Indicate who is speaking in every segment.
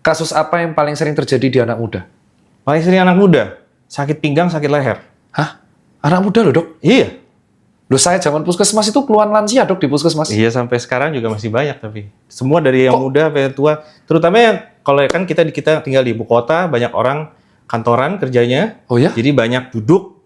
Speaker 1: Kasus apa yang paling sering terjadi di anak muda?
Speaker 2: Paling sering anak muda, sakit pinggang, sakit leher.
Speaker 1: Hah? Anak muda loh, Dok?
Speaker 2: Iya.
Speaker 1: Loh, saya zaman puskesmas itu keluhan lansia, Dok, di puskesmas.
Speaker 2: Iya, sampai sekarang juga masih banyak tapi. Semua dari yang muda sampai yang tua. Terutama yang kalau kan kita tinggal di ibu kota, banyak orang kantoran kerjanya.
Speaker 1: Oh ya?
Speaker 2: Jadi banyak duduk.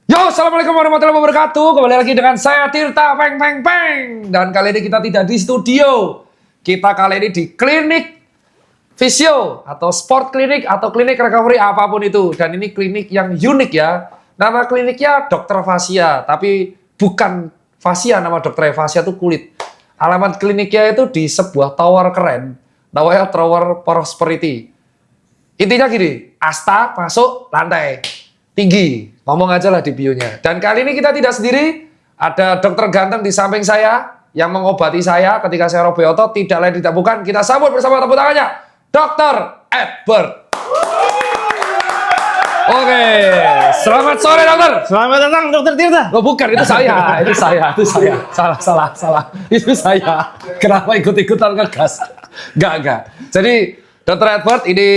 Speaker 1: Yo, assalamualaikum warahmatullahi wabarakatuh. Kembali lagi dengan saya Tirta Peng Peng Peng. Dan kali ini kita tidak di studio. Kita kali ini di klinik fisio atau sport klinik atau klinik recovery apapun itu. Dan ini klinik yang unik ya. Nama kliniknya Dokter Fascia, tapi bukan fascia, nama dokter fascia itu kulit. Alamat kliniknya itu di sebuah tower keren. Namanya Tower Prosperity. Intinya gini, asta masuk lantai tinggi. Ngomong aja lah di bionya. Dan kali ini kita tidak sendiri. Ada dokter ganteng di samping saya yang mengobati saya ketika saya robek otot. Tidak lain tidak bukan. Kita sambut bersama tepuk tangannya. Dr. Edward. Oke. Selamat sore, dokter.
Speaker 2: Selamat datang, Dokter Tirta.
Speaker 1: Oh, bukan, itu saya. Itu saya. Salah. Itu saya. Kenapa ikut-ikutan ngegas? Enggak. Jadi, Dr. Edward, ini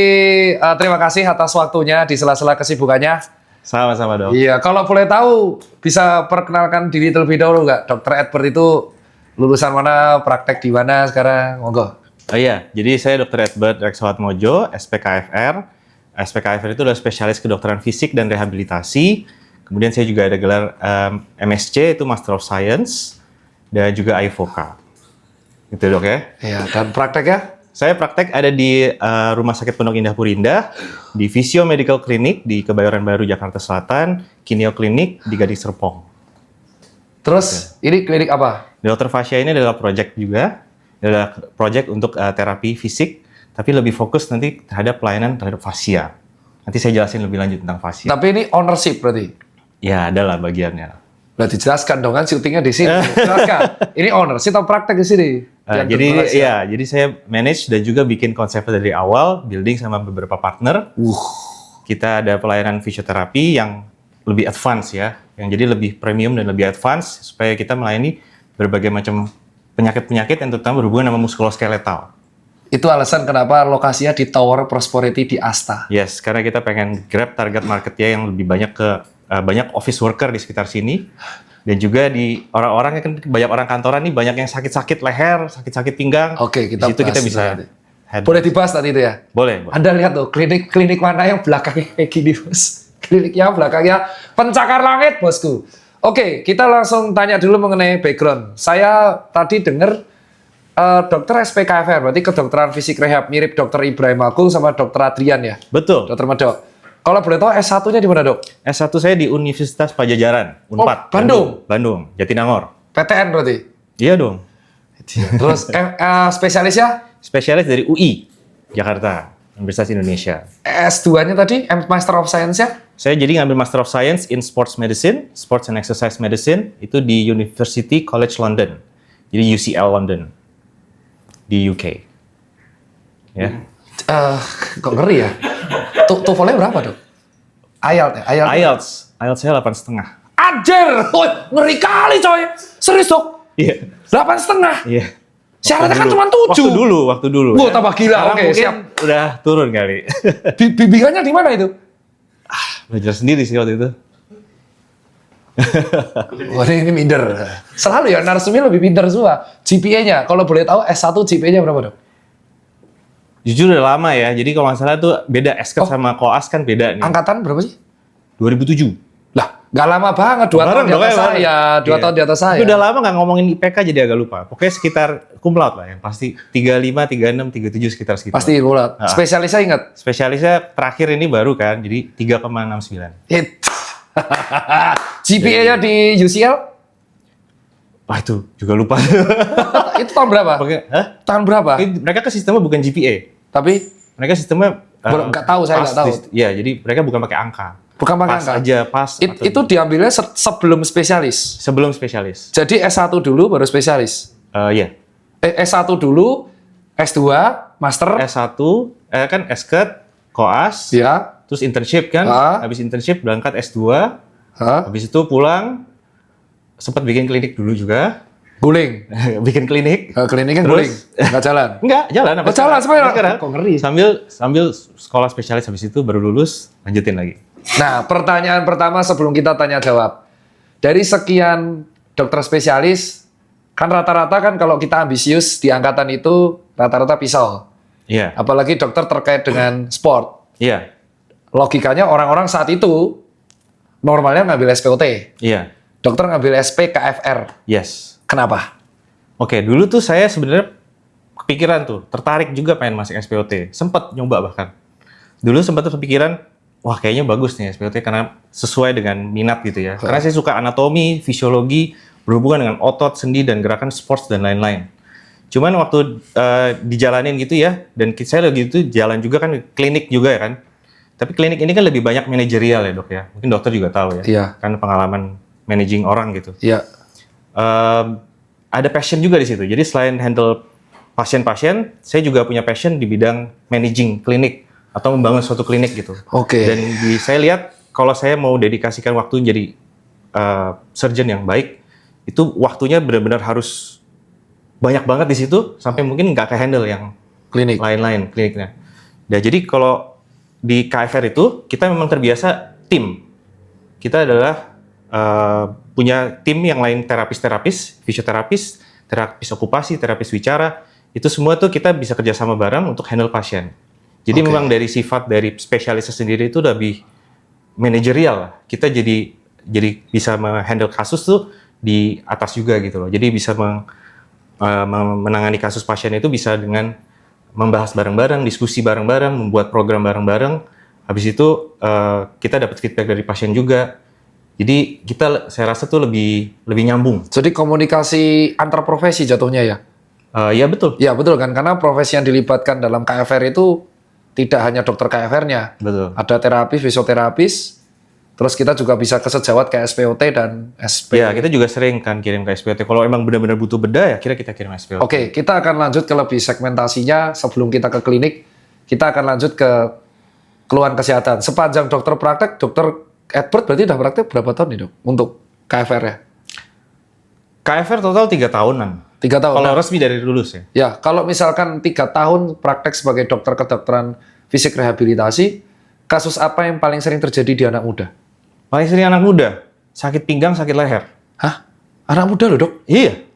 Speaker 1: terima kasih atas waktunya di sela-sela kesibukannya.
Speaker 2: Sama-sama, Dok.
Speaker 1: Iya, kalau boleh tahu bisa perkenalkan diri terlebih dahulu nggak? Dokter Edward itu lulusan mana, praktek di mana sekarang? Monggo.
Speaker 2: Oh iya, jadi saya Dr. Edward Reksoatmojo, SPKFR. SPKFR itu adalah spesialis kedokteran fisik dan rehabilitasi. Kemudian saya juga ada gelar MSc, itu Master of Science, dan juga AIVOCA. Gitu, Dok ya?
Speaker 1: Iya, dan prakteknya?
Speaker 2: Saya praktek ada di Rumah Sakit Pondok Indah Purindah, di Visio Medical Clinic di Kebayoran Baru, Jakarta Selatan, Kineo Clinic di Gading Serpong.
Speaker 1: Terus, ini klinik apa?
Speaker 2: Dokter Fascia ini adalah project juga, adalah project untuk terapi fisik, tapi lebih fokus nanti terhadap pelayanan terhadap fascia. Nanti saya jelasin lebih lanjut tentang fascia.
Speaker 1: Tapi ini ownership berarti?
Speaker 2: Ya, adalah bagiannya.
Speaker 1: Berarti jelaskan dong, kan syutingnya di sini. Jelaskan. Ini ownership atau praktek di sini?
Speaker 2: Jadi saya manage dan juga bikin konsepnya dari awal, building sama beberapa partner. Kita ada pelayanan fisioterapi yang lebih advance ya, yang jadi lebih premium dan lebih advance supaya kita melayani berbagai macam penyakit-penyakit yang terutama berhubungan sama muskuloskeletal.
Speaker 1: Itu alasan kenapa lokasinya di Tower Prosperity di Asta.
Speaker 2: Yes, karena kita pengen grab target marketnya yang lebih banyak ke banyak office worker di sekitar sini. Dan juga di orang-orang yang kan banyak orang kantoran nih banyak yang sakit-sakit leher, sakit-sakit pinggang.
Speaker 1: Oke, kita
Speaker 2: di situ kita bisa
Speaker 1: boleh dibahas tadi itu ya?
Speaker 2: Boleh.
Speaker 1: Anda lihat tuh, klinik mana yang belakangnya kayak gini, Bos. Klinik yang belakangnya pencakar langit, Bosku. Oke, kita langsung tanya dulu mengenai background. Saya tadi dengar dokter SPKFR, berarti kedokteran fisik rehab, mirip dokter Ibrahim Agung sama dokter Adrian ya?
Speaker 2: Betul.
Speaker 1: Dokter Medok. Kalau boleh tahu S1-nya di mana, Dok?
Speaker 2: S1 saya di Universitas Pajajaran, Unpad. Bandung, Jatinangor.
Speaker 1: PTN berarti?
Speaker 2: Iya dong.
Speaker 1: Terus spesialisnya?
Speaker 2: Spesialis dari UI, Jakarta, Universitas Indonesia.
Speaker 1: S2-nya tadi, Master of Science-nya?
Speaker 2: Saya jadi ngambil Master of Science in Sports Medicine, Sports and Exercise Medicine, itu di University College London. Jadi UCL London, di UK. Ya.
Speaker 1: Kok ngeri ya? TOEFL-nya berapa, Dok? IELTS
Speaker 2: saya 8,5.
Speaker 1: Anjir! Oh, ngeri kali, coy! Serius, Dok?
Speaker 2: Iya.
Speaker 1: 8,5?
Speaker 2: Iya.
Speaker 1: Syaratnya kan cuma 7.
Speaker 2: Waktu dulu.
Speaker 1: Wah, tambah gila. Oke, siap.
Speaker 2: Udah turun kali.
Speaker 1: Bimbingannya di mana itu?
Speaker 2: Belajar sendiri sih waktu itu.
Speaker 1: Wah, ini minder. Selalu ya, narsumnya lebih pinter semua. GPA-nya, kalau boleh tahu S1 GPA-nya berapa, Dok?
Speaker 2: Jujur udah lama ya, jadi kalau nggak salah tuh beda SKET sama koas kan beda nih.
Speaker 1: Angkatan berapa sih?
Speaker 2: 2007.
Speaker 1: Lah, nggak lama banget, 2 tahun di atas saya. 2 tahun di atas saya.
Speaker 2: Tapi udah lama nggak ngomongin IPK jadi agak lupa. Pokoknya sekitar cum laude lah yang pasti 35, 36, 37 sekitar.
Speaker 1: Pasti cum laude. Spesialisnya ingat?
Speaker 2: Spesialisnya terakhir ini baru kan, jadi 3,69.
Speaker 1: GPA-nya di UCL?
Speaker 2: Wah itu juga lupa.
Speaker 1: Itu tahun berapa? Tahun berapa?
Speaker 2: Mereka ke sistemnya bukan GPA.
Speaker 1: Tapi?
Speaker 2: Mereka sistemnya
Speaker 1: nggak tahu, saya nggak tahu.
Speaker 2: Iya, jadi mereka bukan pakai angka.
Speaker 1: Bukan pakai angka?
Speaker 2: Pas.
Speaker 1: Itu diambilnya sebelum spesialis?
Speaker 2: Sebelum spesialis.
Speaker 1: Jadi S1 dulu baru spesialis?
Speaker 2: Iya.
Speaker 1: S1 dulu, S2, Master?
Speaker 2: S1, kan SKET, koas,
Speaker 1: ya.
Speaker 2: Terus internship kan, habis internship berangkat S2,
Speaker 1: Hah?
Speaker 2: Habis itu pulang, sempat bikin klinik dulu juga.
Speaker 1: Guling.
Speaker 2: Bikin klinik.
Speaker 1: Kliniknya
Speaker 2: Terus-
Speaker 1: guling. Nggak jalan.
Speaker 2: Enggak, jalan.
Speaker 1: Oh, jalan sebenarnya.
Speaker 2: Sekarang.
Speaker 1: Kok ngeri.
Speaker 2: Sambil sekolah spesialis, habis itu baru lulus, lanjutin lagi.
Speaker 1: Nah, pertanyaan pertama sebelum kita tanya jawab. Dari sekian dokter spesialis, kan rata-rata kan kalau kita ambisius di angkatan itu rata-rata pisau.
Speaker 2: Iya.
Speaker 1: Apalagi dokter terkait dengan sport.
Speaker 2: Iya.
Speaker 1: Logikanya orang-orang saat itu normalnya ngambil SPOT.
Speaker 2: Iya.
Speaker 1: Dokter ngambil SP KFR.
Speaker 2: Yes.
Speaker 1: Kenapa?
Speaker 2: Oke, dulu tuh saya sebenarnya kepikiran tuh, tertarik juga pengen masuk SPOT. Sempat nyoba bahkan. Dulu sempat kepikiran, wah kayaknya bagus nih SPOT karena sesuai dengan minat gitu ya. Karena saya suka anatomi, fisiologi, berhubungan dengan otot, sendi, dan gerakan sports dan lain-lain. Cuman waktu dijalanin gitu ya, dan saya lagi itu jalan juga kan klinik juga ya kan. Tapi klinik ini kan lebih banyak manajerial ya dok ya. Mungkin dokter juga tahu ya.
Speaker 1: Iya.
Speaker 2: Kan pengalaman managing orang gitu.
Speaker 1: Iya.
Speaker 2: Ada passion juga di situ. Jadi selain handle pasien-pasien, saya juga punya passion di bidang managing klinik atau membangun suatu klinik gitu.
Speaker 1: Oke.
Speaker 2: Dan saya lihat kalau saya mau dedikasikan waktu jadi surgeon yang baik, itu waktunya benar-benar harus banyak banget di situ sampai mungkin nggak ke-handle yang
Speaker 1: Klinik.
Speaker 2: lain-lain kliniknya. Nah, jadi kalau di KFR itu kita memang terbiasa tim. Kita adalah punya tim yang lain terapis-terapis, fisioterapis, terapis okupasi, terapis wicara. Itu semua tuh kita bisa kerjasama bareng untuk handle pasien. Jadi
Speaker 1: Oke.
Speaker 2: memang dari sifat dari spesialisnya sendiri itu lebih manajerial lah. Kita jadi bisa menghandle kasus tuh di atas juga gitu loh. Jadi bisa menangani kasus pasien itu bisa dengan membahas bareng-bareng, diskusi bareng-bareng, membuat program bareng-bareng. Habis itu kita dapat feedback dari pasien juga. Jadi saya rasa tuh lebih nyambung.
Speaker 1: Jadi komunikasi antar profesi jatuhnya ya?
Speaker 2: Ya betul.
Speaker 1: Ya betul kan, karena profesi yang dilibatkan dalam KFR itu tidak hanya dokter KFR-nya.
Speaker 2: Betul.
Speaker 1: Ada terapis, fisioterapis, terus kita juga bisa kesejawat ke SPOT dan SP.
Speaker 2: Ya, kita juga sering kan kirim ke SPOT. Kalau emang benar-benar butuh bedah ya kita kirim SPOT.
Speaker 1: Oke, kita akan lanjut ke lebih segmentasinya sebelum kita ke klinik. Kita akan lanjut ke keluhan kesehatan. Sepanjang dokter praktek, dokter Edward berarti udah praktek berapa tahun nih dok? Untuk KFR ya?
Speaker 2: KFR total 3 tahunan.
Speaker 1: 3 tahun.
Speaker 2: Kalau
Speaker 1: Nah,
Speaker 2: resmi dari lulus ya.
Speaker 1: ya, kalau misalkan 3 tahun praktek sebagai dokter kedokteran fisik rehabilitasi, kasus apa yang paling sering terjadi di anak muda?
Speaker 2: Paling sering anak muda, sakit pinggang, sakit leher.
Speaker 1: Hah? Anak muda loh dok?
Speaker 2: Iya.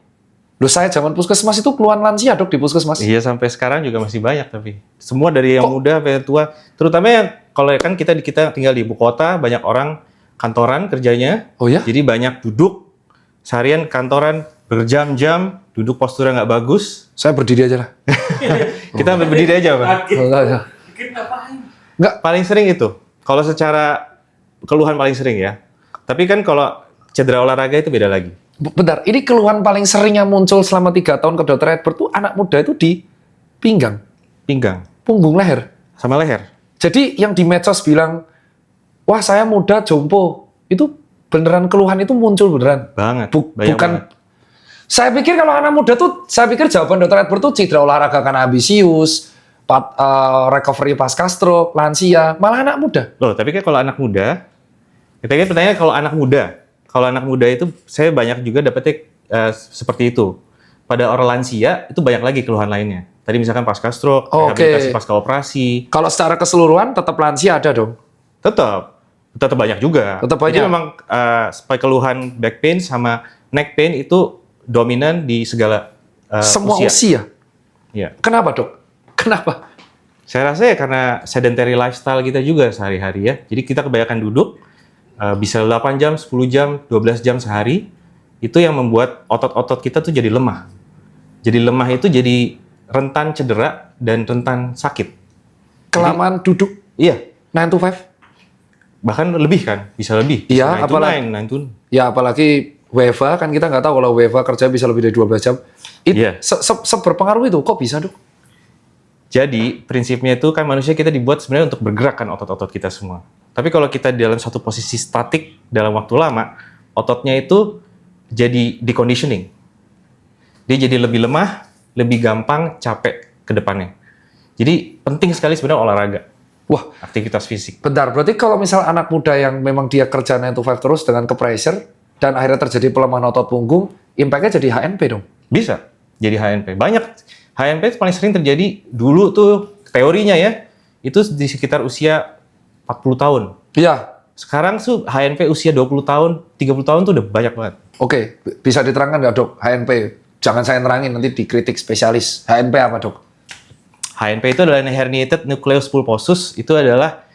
Speaker 1: Loh saya zaman puskesmas itu keluhan lansia dok di puskesmas.
Speaker 2: Iya, sampai sekarang juga masih banyak tapi. Semua dari yang muda sampai yang tua. Terutama yang kalau kan kita tinggal di ibu kota, banyak orang kantoran kerjanya.
Speaker 1: Oh ya?
Speaker 2: Jadi banyak duduk seharian kantoran berjam-jam, duduk posturnya nggak bagus.
Speaker 1: Saya berdiri aja lah.
Speaker 2: Kita berdiri aja, Pak.
Speaker 1: Enggak,
Speaker 2: Paling sering itu. Kalau secara keluhan paling sering ya. Tapi kan kalau cedera olahraga itu beda lagi.
Speaker 1: bentar. Ini keluhan paling sering yang muncul selama 3 tahun ke dokter Edward tuh anak muda itu di pinggang,
Speaker 2: Pinggang
Speaker 1: punggung leher.
Speaker 2: sama leher.
Speaker 1: Jadi yang di medsos bilang, wah saya muda jompo, itu beneran keluhan itu muncul beneran.
Speaker 2: Banget.
Speaker 1: Bukan.
Speaker 2: banget.
Speaker 1: Saya pikir kalau anak muda tuh, saya pikir jawaban dokter Edward tuh cedera olahraga karena ambisius, recovery pasca stroke, lansia, malah anak muda.
Speaker 2: Loh, tapi kan kalau anak muda, kita kan pertanyaan kalau anak muda. Kalau anak muda itu saya banyak juga dapetnya seperti itu. Pada orang lansia itu banyak lagi keluhan lainnya. Tadi misalkan pasca stroke,
Speaker 1: Oke.
Speaker 2: rehabilitasi pasca operasi,
Speaker 1: Kalau secara keseluruhan tetap lansia ada dong.
Speaker 2: tetap banyak juga.
Speaker 1: Tetap
Speaker 2: Jadi
Speaker 1: banyak.
Speaker 2: memang keluhan back pain sama neck pain itu dominan di segala
Speaker 1: Semua usia.
Speaker 2: Iya.
Speaker 1: Kenapa dok? Kenapa?
Speaker 2: Saya rasa ya karena sedentary lifestyle kita juga sehari-hari ya. Jadi kita kebanyakan duduk, bisa 8 jam, 10 jam, 12 jam sehari. Itu yang membuat otot-otot kita tuh jadi lemah. Jadi lemah itu jadi rentan cedera dan rentan sakit.
Speaker 1: Kelamaan duduk
Speaker 2: Iya,
Speaker 1: 9 to 5?
Speaker 2: bahkan lebih kan, bisa lebih.
Speaker 1: Iya,
Speaker 2: Bisa
Speaker 1: apalagi-
Speaker 2: 9 to 9.
Speaker 1: Ya apalagi WFA kan kita nggak tahu kalau WFA kerja bisa lebih dari 12 jam.
Speaker 2: Iya.
Speaker 1: Seberpengaruh itu kok bisa dok?
Speaker 2: Jadi prinsipnya itu kan manusia kita dibuat sebenarnya untuk bergerak kan otot-otot kita semua. Tapi kalau kita dalam satu posisi statik dalam waktu lama, ototnya itu jadi deconditioning. Dia jadi lebih lemah, lebih gampang capek ke depannya. Jadi penting sekali sebenarnya olahraga.
Speaker 1: Wah,
Speaker 2: aktivitas fisik.
Speaker 1: bentar. Berarti kalau misal anak muda yang memang dia kerja 9 to 5 terus dengan ke pressure dan akhirnya terjadi pelemahan otot punggung, impact-nya jadi HNP dong?
Speaker 2: Bisa jadi HNP. Banyak HNP paling sering terjadi dulu tuh teorinya ya, itu di sekitar usia 40 tahun.
Speaker 1: Iya.
Speaker 2: Sekarang tuh HNP usia 20 tahun, 30 tahun tuh udah banyak banget.
Speaker 1: Oke, bisa diterangkan nggak dok HNP? Jangan saya terangin, nanti dikritik spesialis. HNP apa dok?
Speaker 2: HNP itu adalah herniated nucleus pulposus, itu adalah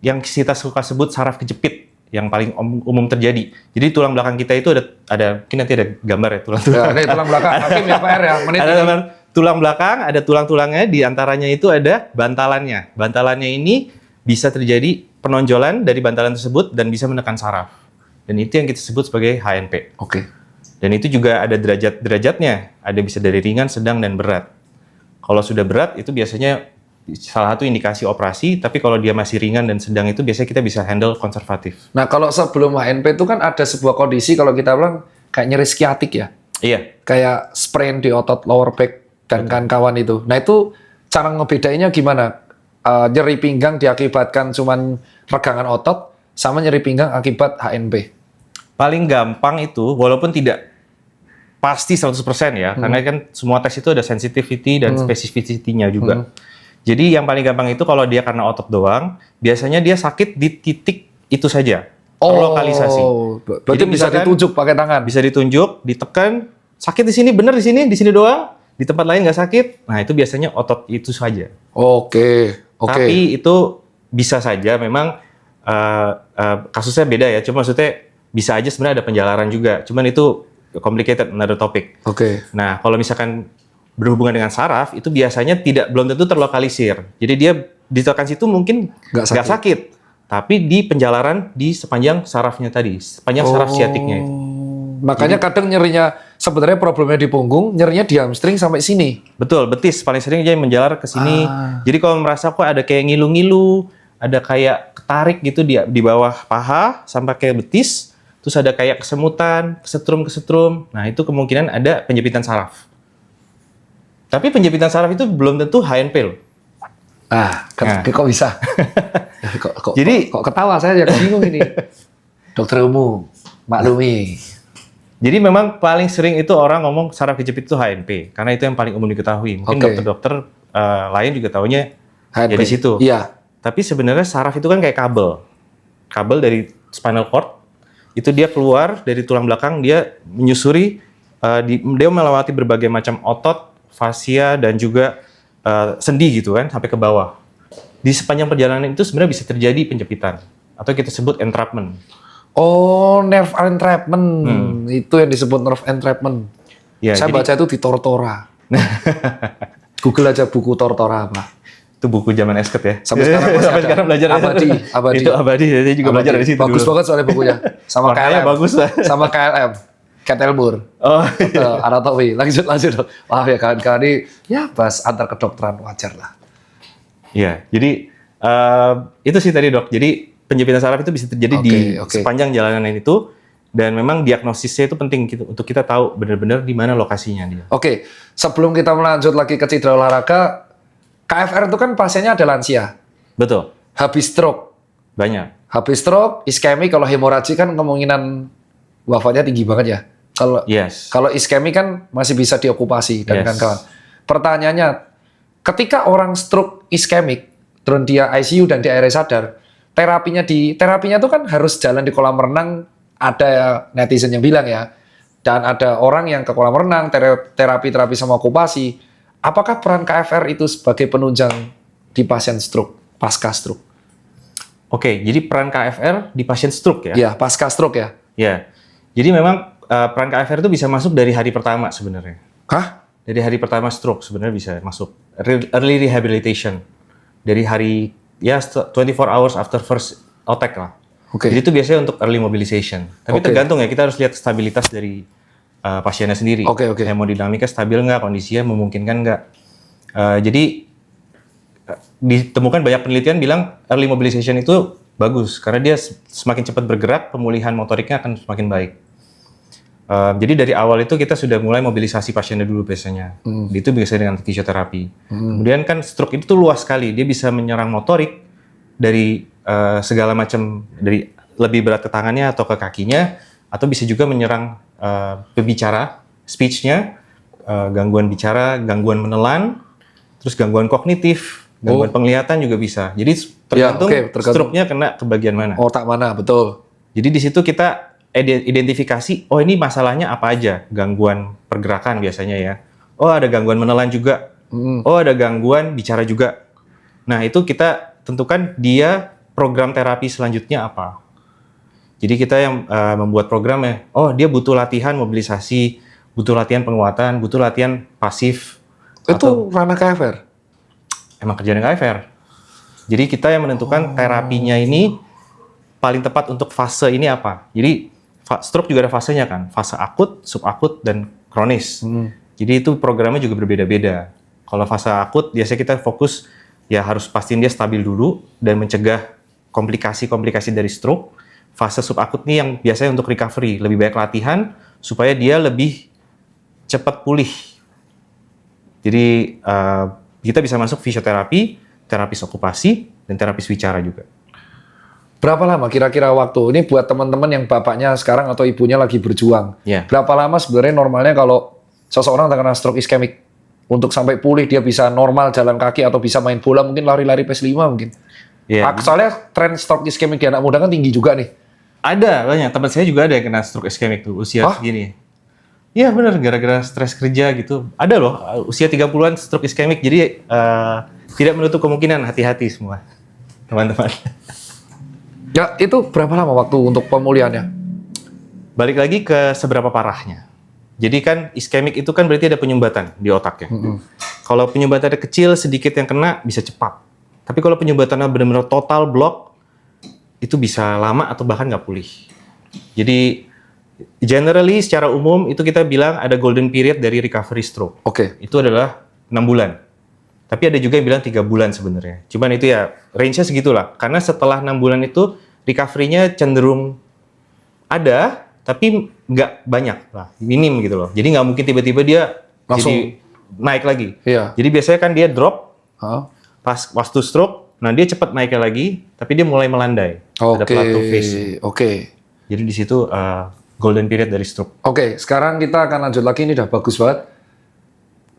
Speaker 2: yang kita suka sebut saraf kejepit yang paling umum terjadi. Jadi tulang belakang kita itu ada mungkin nanti ada gambar ya tulang.
Speaker 1: Ya, ini tulang belakang. Hakim ya PR ya. Menit
Speaker 2: Ada
Speaker 1: ini.
Speaker 2: gambar tulang belakang, ada tulang-tulangnya, di antaranya itu ada bantalannya. Bantalannya ini bisa terjadi penonjolan dari bantalan tersebut dan bisa menekan saraf. Dan itu yang kita sebut sebagai HNP.
Speaker 1: Oke.
Speaker 2: Dan itu juga ada derajat-derajatnya. Ada bisa dari ringan, sedang, dan berat. Kalau sudah berat, itu biasanya salah satu indikasi operasi, tapi kalau dia masih ringan dan sedang itu biasanya kita bisa handle konservatif.
Speaker 1: Nah kalau sebelum HNP itu kan ada sebuah kondisi kalau kita bilang kayak nyeri skiatik ya.
Speaker 2: Iya,
Speaker 1: Kayak sprain di otot lower back dan kawan-kawan itu. Nah itu cara ngebedainnya gimana? Nyeri pinggang diakibatkan cuman regangan otot sama nyeri pinggang akibat HNP.
Speaker 2: paling gampang itu, walaupun tidak pasti 100% ya, karena kan semua tes itu ada sensitivity dan specificity-nya juga. Jadi yang paling gampang itu kalau dia karena otot doang, biasanya dia sakit di titik itu saja, terlokalisasi.
Speaker 1: Berarti
Speaker 2: Jadi
Speaker 1: bisa
Speaker 2: misalkan
Speaker 1: ditunjuk pakai tangan.
Speaker 2: Bisa ditunjuk, ditekan, sakit di sini, bener di sini doang, di tempat lain nggak sakit. Nah itu biasanya otot itu saja.
Speaker 1: Oke.
Speaker 2: Tapi itu bisa saja, memang kasusnya beda ya. Cuma maksudnya bisa aja sebenarnya ada penjalaran juga. Cuman itu complicated, another topic.
Speaker 1: Oke.
Speaker 2: Nah kalau misalkan berhubungan dengan saraf, itu biasanya belum tentu terlokalisir. Jadi dia ditekan situ mungkin nggak sakit. Tapi di penjalaran di sepanjang sarafnya tadi, sepanjang saraf siatiknya itu.
Speaker 1: Makanya kadang nyerinya sebenarnya problemnya di punggung, nyerinya di hamstring sampai sini.
Speaker 2: Betul, betis paling sering dia menjalar ke sini. Jadi kalau merasa kok ada kayak ngilu-ngilu, ada kayak ketarik gitu di bawah paha sampai kayak betis, terus ada kayak kesemutan, kesetrum. Nah, itu kemungkinan ada penjepitan saraf. Tapi penjepitan saraf itu belum tentu HNP loh.
Speaker 1: Kok bisa?
Speaker 2: Jadi-
Speaker 1: kok ketawa saya jadi bingung ini. Dokter umum, maklumi.
Speaker 2: Jadi memang paling sering itu orang ngomong saraf kejepit itu HNP, karena itu yang paling umum diketahui. Mungkin
Speaker 1: Oke.
Speaker 2: dokter-dokter lain juga taunya
Speaker 1: HNP.
Speaker 2: ya di situ.
Speaker 1: Iya.
Speaker 2: Tapi sebenarnya saraf itu kan kayak kabel. Kabel dari spinal cord, itu dia keluar dari tulang belakang, dia menyusuri, dia melewati berbagai macam otot, fascia, dan juga sendi gitu kan, sampai ke bawah. Di sepanjang perjalanan itu sebenarnya bisa terjadi penjepitan, atau kita sebut entrapment.
Speaker 1: Oh, nerve entrapment. Itu yang disebut nerve entrapment.
Speaker 2: Ya,
Speaker 1: Saya
Speaker 2: jadi-
Speaker 1: baca itu di Tortora. Google aja buku Tortora apa.
Speaker 2: Itu buku zaman esket ya.
Speaker 1: Sampai sekarang masih
Speaker 2: Sampai
Speaker 1: ada.
Speaker 2: sekarang belajar
Speaker 1: Abadi.
Speaker 2: Itu abadi, saya juga belajar dari situ
Speaker 1: Bagus
Speaker 2: dulu.
Speaker 1: banget soalnya bukunya. Sama
Speaker 2: Makanya
Speaker 1: KLM.
Speaker 2: bagus lah.
Speaker 1: Sama KLM. Cat Elmur.
Speaker 2: Oh,
Speaker 1: Anatomi. Lanjut dong. Maaf ya kawan-kawan ini. Ya bahas antar kedokteran wajar lah.
Speaker 2: iya. Jadi itu sih tadi dok. Jadi penjepitan saraf itu bisa terjadi di sepanjang jalanan itu, dan memang diagnosisnya itu penting untuk kita tahu benar-benar di mana lokasinya dia.
Speaker 1: Oke, sebelum kita melanjut lagi ke cedera olahraga, KFR itu kan pasiennya ada lansia.
Speaker 2: Betul.
Speaker 1: Habis stroke.
Speaker 2: Banyak.
Speaker 1: Habis stroke, iskemi, kalau hemoragi kan kemungkinan wafatnya tinggi banget ya.
Speaker 2: Yes.
Speaker 1: Kalau iskemi kan masih bisa diokupasi dan
Speaker 2: Yes.
Speaker 1: kawan-kawan. Pertanyaannya, ketika orang stroke iskemik, turun dia ICU dan dia akhirnya sadar, terapinya tuh kan harus jalan di kolam renang, ada netizen yang bilang ya, dan ada orang yang ke kolam renang, terapi sama okupasi. Apakah peran KFR itu sebagai penunjang di pasien stroke, pasca stroke?
Speaker 2: Oke, jadi peran KFR di pasien stroke ya?
Speaker 1: Iya, pasca stroke ya.
Speaker 2: Ya. Jadi memang peran KFR itu bisa masuk dari hari pertama sebenarnya.
Speaker 1: Hah?
Speaker 2: Dari hari pertama stroke sebenarnya bisa masuk. Early rehabilitation. Dari hari, ya 24 hours after first attack lah.
Speaker 1: Oke.
Speaker 2: Jadi itu biasanya untuk early mobilization. Tapi tergantung ya, kita harus lihat stabilitas dari pasiennya sendiri.
Speaker 1: Oke.
Speaker 2: Hemodinamika stabil nggak, kondisinya memungkinkan nggak. Jadi ditemukan banyak penelitian bilang early mobilization itu bagus karena dia semakin cepat bergerak, pemulihan motoriknya akan semakin baik. Jadi dari awal itu kita sudah mulai mobilisasi pasiennya dulu biasanya. Itu biasanya dengan fisioterapi. Kemudian kan stroke itu tuh luas sekali, dia bisa menyerang motorik, dari segala macam, dari lebih berat ke tangannya atau ke kakinya, atau bisa juga menyerang pembicara, speech-nya, gangguan bicara, gangguan menelan, terus gangguan kognitif, gangguan penglihatan juga bisa. Jadi tergantung, stroke-nya kena ke bagian mana.
Speaker 1: Otak mana, betul.
Speaker 2: Jadi di situ kita identifikasi, oh ini masalahnya apa aja, gangguan pergerakan biasanya ya. Oh ada gangguan menelan juga. Oh ada gangguan bicara juga. Nah itu kita tentukan dia program terapi selanjutnya apa. Jadi kita yang membuat programnya, oh dia butuh latihan mobilisasi, butuh latihan penguatan, butuh latihan pasif.
Speaker 1: Itu ranah KFR?
Speaker 2: Emang kerjaan KFR. Jadi kita yang menentukan terapinya ini paling tepat untuk fase ini apa. Jadi stroke juga ada fasenya kan, fase akut, subakut, dan kronis. Jadi itu programnya juga berbeda-beda. Kalau fase akut biasanya kita fokus ya harus pastiin dia stabil dulu dan mencegah komplikasi-komplikasi dari stroke. Fase subakut nih yang biasanya untuk recovery, lebih baik latihan supaya dia lebih cepat pulih. Jadi kita bisa masuk fisioterapi, terapis okupasi, dan terapis wicara juga.
Speaker 1: Berapa lama kira-kira waktu? Ini buat teman-teman yang bapaknya sekarang atau ibunya lagi berjuang.
Speaker 2: Yeah.
Speaker 1: Berapa lama sebenarnya normalnya kalau seseorang terkena stroke iskemik? Untuk sampai pulih dia bisa normal jalan kaki atau bisa main bola, mungkin lari-lari PS5 mungkin.
Speaker 2: Yeah.
Speaker 1: Soalnya tren stroke iskemik di anak muda kan tinggi juga nih.
Speaker 2: Ada banyak, teman saya juga ada yang kena stroke iskemik tuh usia segini. Iya benar, gara-gara stres kerja gitu. Ada loh, usia 30-an stroke iskemik. Jadi tidak menutup kemungkinan, hati-hati semua teman-teman.
Speaker 1: Ya itu berapa lama waktu untuk pemulihannya?
Speaker 2: Balik lagi ke seberapa parahnya. Jadi kan iskemik itu kan berarti ada penyumbatan di otaknya. Kalau penyumbatannya kecil, sedikit yang kena bisa cepat. Tapi kalau penyumbatannya benar-benar total block, itu bisa lama atau bahkan nggak pulih. Jadi generally secara umum itu kita bilang ada golden period dari recovery stroke.
Speaker 1: Oke.
Speaker 2: Itu adalah 6 bulan. Tapi ada juga yang bilang 3 bulan sebenarnya. Cuman itu ya range-nya segitulah. Karena setelah 6 bulan itu recovery-nya cenderung ada, tapi nggak banyak lah, minim gitu loh. Jadi nggak mungkin tiba-tiba dia
Speaker 1: langsung
Speaker 2: jadi naik lagi.
Speaker 1: Iya.
Speaker 2: Jadi biasanya kan dia drop pas waktu stroke, nah dia cepat naiknya lagi, tapi dia mulai melandai. Ada plateau phase.
Speaker 1: Oke.
Speaker 2: Jadi di situ golden period dari stroke.
Speaker 1: Oke, sekarang kita akan lanjut lagi. Ini udah bagus banget.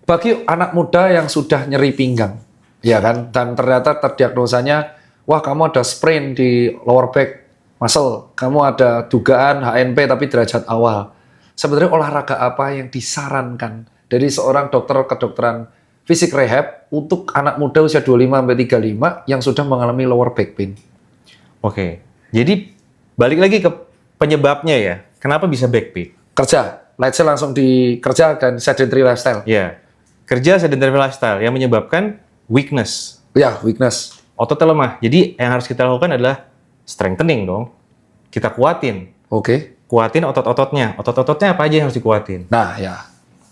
Speaker 1: Bagi anak muda yang sudah nyeri pinggang, ya kan, dan ternyata terdiagnosanya, wah kamu ada sprain di lower back muscle, kamu ada dugaan HNP tapi derajat awal. Sebenarnya olahraga apa yang disarankan dari seorang dokter kedokteran fisik rehab untuk anak muda usia 25-35 yang sudah mengalami lower back pain?
Speaker 2: Oke, jadi balik lagi ke penyebabnya ya. Kenapa bisa back pain?
Speaker 1: Kerja, let's say langsung di kerja dan sedentary lifestyle.
Speaker 2: Ya, kerja sedentary lifestyle yang menyebabkan weakness.
Speaker 1: Ya, weakness.
Speaker 2: Ototnya lemah. Jadi yang harus kita lakukan adalah strengthening dong. Kita kuatin.
Speaker 1: Oke.
Speaker 2: Kuatin otot-ototnya. Otot-ototnya apa aja yang harus dikuatin?
Speaker 1: Nah, ya.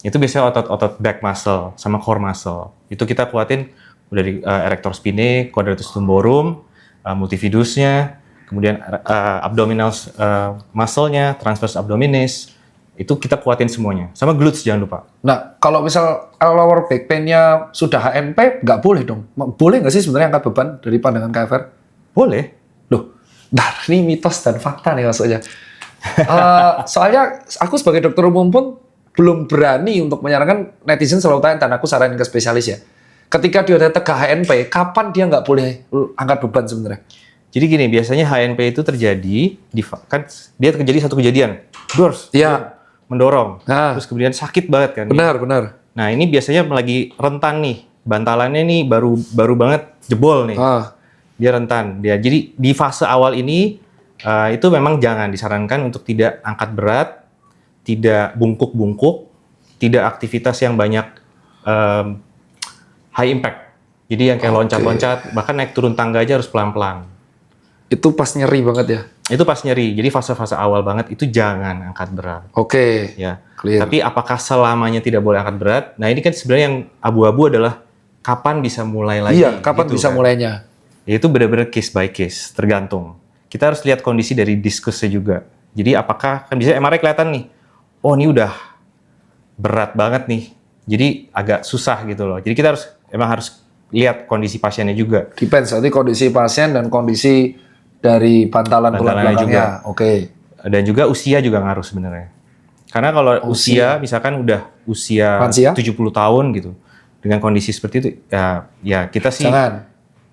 Speaker 2: Itu biasanya otot-otot back muscle sama core muscle. Itu kita kuatin dari erector spinae, quadratus lumborum, multifidusnya, kemudian abdominal muscle-nya, transverse abdominis. Itu kita kuatin semuanya. Sama glutes jangan lupa.
Speaker 1: Nah, kalau misal lower back pain-nya sudah HNP, nggak boleh dong. Boleh nggak sih sebenarnya angkat beban dari pandangan KFR?
Speaker 2: Boleh.
Speaker 1: Loh, nah ini mitos dan fakta nih maksudnya. Soalnya aku sebagai dokter umum pun belum berani untuk menyarankan. Netizen selalu tanya, dan aku saranin ke spesialis ya. Ketika dia ada tegak HNP, kapan dia nggak boleh angkat beban sebenarnya?
Speaker 2: Jadi gini, biasanya HNP itu terjadi, kan dia terjadi satu kejadian. Dors.
Speaker 1: Iya.
Speaker 2: Mendorong.
Speaker 1: Nah.
Speaker 2: Terus kemudian sakit banget kan.
Speaker 1: Benar, benar.
Speaker 2: Nah ini biasanya lagi rentan nih. Bantalannya nih baru banget jebol nih. Dia rentan. Jadi di fase awal ini itu memang jangan disarankan untuk tidak angkat berat, tidak bungkuk-bungkuk, tidak aktivitas yang banyak high impact. Jadi yang kayak loncat-loncat, bahkan naik turun tangga aja harus pelan-pelan.
Speaker 1: Itu pas nyeri banget ya?
Speaker 2: Itu pas nyeri. Jadi fase-fase awal banget itu jangan angkat berat.
Speaker 1: Oke.
Speaker 2: Ya.
Speaker 1: Clear.
Speaker 2: Tapi apakah selamanya tidak boleh angkat berat? Nah ini kan sebenarnya yang abu-abu adalah kapan bisa mulai lagi.
Speaker 1: Iya, kapan
Speaker 2: gitu,
Speaker 1: bisa
Speaker 2: kan?
Speaker 1: mulainya?
Speaker 2: Itu benar-benar case by case, tergantung. Kita harus lihat kondisi dari diskusnya juga. Jadi apakah, kan bisa MRI kelihatan nih, oh ini udah berat banget nih. Jadi agak susah gitu loh. Jadi kita harus lihat kondisi pasiennya juga.
Speaker 1: Depends, nanti kondisi pasien dan kondisi dari bantalan tulang
Speaker 2: Bantalannya
Speaker 1: belakangnya. Oke.
Speaker 2: Dan juga usia juga ngaruh sebenarnya. Karena kalau usia misalkan udah usia
Speaker 1: Lansia?
Speaker 2: 70 tahun gitu, dengan kondisi seperti itu, ya kita sih,
Speaker 1: Jangan.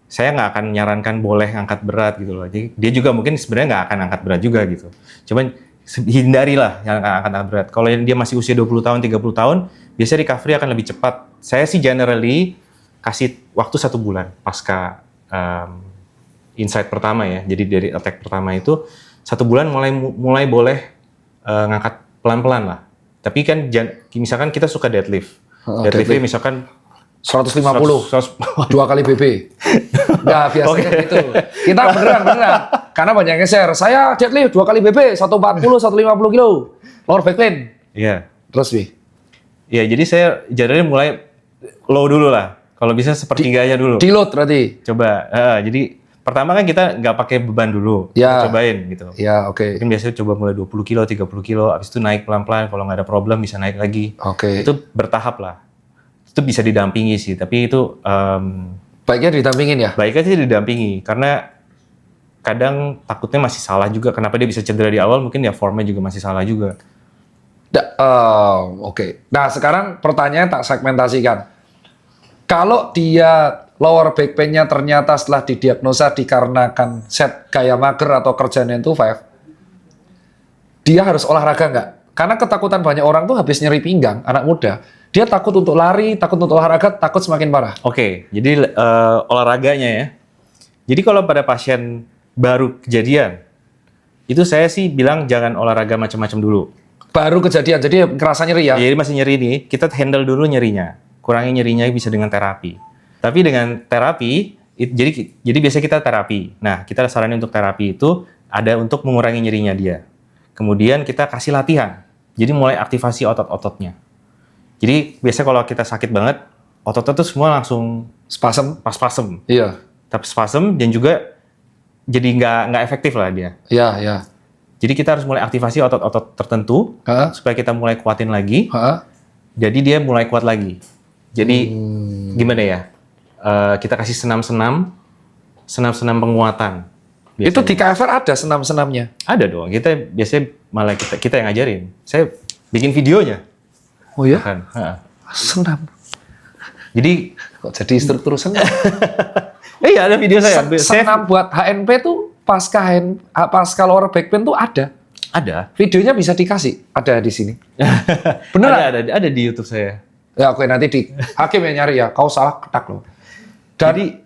Speaker 2: saya nggak akan nyarankan boleh angkat berat gitu loh. Jadi dia juga mungkin sebenarnya nggak akan angkat berat juga gitu. Cuman hindarilah yang angkat berat. Kalau dia masih usia 20 tahun, 30 tahun, biasanya recovery akan lebih cepat. Saya sih generally kasih waktu 1 bulan pasca insight pertama ya. Jadi dari attack pertama itu 1 bulan mulai boleh ngangkat pelan-pelan lah. Tapi kan misalkan kita suka deadlift. Deadliftnya misalkan
Speaker 1: 150.
Speaker 2: 100.
Speaker 1: 2 kali BB. Nah, biasanya gitu. Kita beneran. Karena banyak yang share. Saya deadlift 2 kali BB, 140, 150 kilo. Lower back clean.
Speaker 2: Iya.
Speaker 1: Terus, Bi?
Speaker 2: Ya, jadi saya jadinya mulai low dulu lah. Kalau bisa sepertiganya dulu.
Speaker 1: Deload berarti?
Speaker 2: Coba. Jadi pertama kan kita nggak pakai beban dulu.
Speaker 1: Ya.
Speaker 2: Kita cobain gitu.
Speaker 1: Ya, oke.
Speaker 2: Mungkin biasanya coba mulai 20 kilo, 30 kilo. Habis itu naik pelan-pelan. Kalau nggak ada problem bisa naik lagi.
Speaker 1: Oke.
Speaker 2: Itu bertahap lah. Itu bisa didampingi sih. Tapi itu
Speaker 1: Baiknya didampingin ya?
Speaker 2: baiknya sih didampingi. Karena kadang takutnya masih salah juga. Kenapa dia bisa cedera di awal? Mungkin ya formnya juga masih salah juga.
Speaker 1: Oke. Nah, sekarang pertanyaan tak segmentasikan. Kalau dia lower back pain-nya ternyata setelah didiagnosa dikarenakan set gaya mager atau kerja 9 to 5, dia harus olahraga nggak? Karena ketakutan banyak orang tuh habis nyeri pinggang, anak muda, dia takut untuk lari, takut untuk olahraga, takut semakin parah.
Speaker 2: Oke, jadi olahraganya ya. Jadi kalau pada pasien baru kejadian, itu saya sih bilang jangan olahraga macam-macam dulu.
Speaker 1: Baru kejadian, jadi ngerasa nyeri ya?
Speaker 2: Jadi masih nyeri nih, kita handle dulu nyerinya. Kurangi nyerinya bisa dengan terapi. Tapi dengan terapi, jadi biasanya kita terapi. Nah, kita saranin untuk terapi itu ada untuk mengurangi nyerinya dia. Kemudian kita kasih latihan. Jadi mulai aktivasi otot-ototnya. Jadi biasanya kalau kita sakit banget, otot-otot tuh semua langsung
Speaker 1: Spasm?
Speaker 2: pas-pasem.
Speaker 1: Iya.
Speaker 2: Tapi spasem dan juga jadi nggak efektif lah dia.
Speaker 1: Iya.
Speaker 2: Jadi kita harus mulai aktivasi otot-otot tertentu supaya kita mulai kuatin lagi. Jadi dia mulai kuat lagi. Jadi gimana ya? Kita kasih senam-senam penguatan. Biasanya.
Speaker 1: Itu di KFR ada senam-senamnya?
Speaker 2: Ada dong. Kita biasanya malah kita yang ngajarin. Saya bikin videonya.
Speaker 1: Oh ya?
Speaker 2: Kan?
Speaker 1: Senam.
Speaker 2: Jadi
Speaker 1: Kok jadi instruktur senam?
Speaker 2: iya ada video saya.
Speaker 1: Senam buat HNP tuh pasca lower back pain tuh ada.
Speaker 2: Ada.
Speaker 1: Videonya bisa dikasih, ada di sini. Beneran?
Speaker 2: Ada di YouTube saya.
Speaker 1: Ya oke, nanti di hakim yang nyari ya, kau salah ketak loh.
Speaker 2: Jadi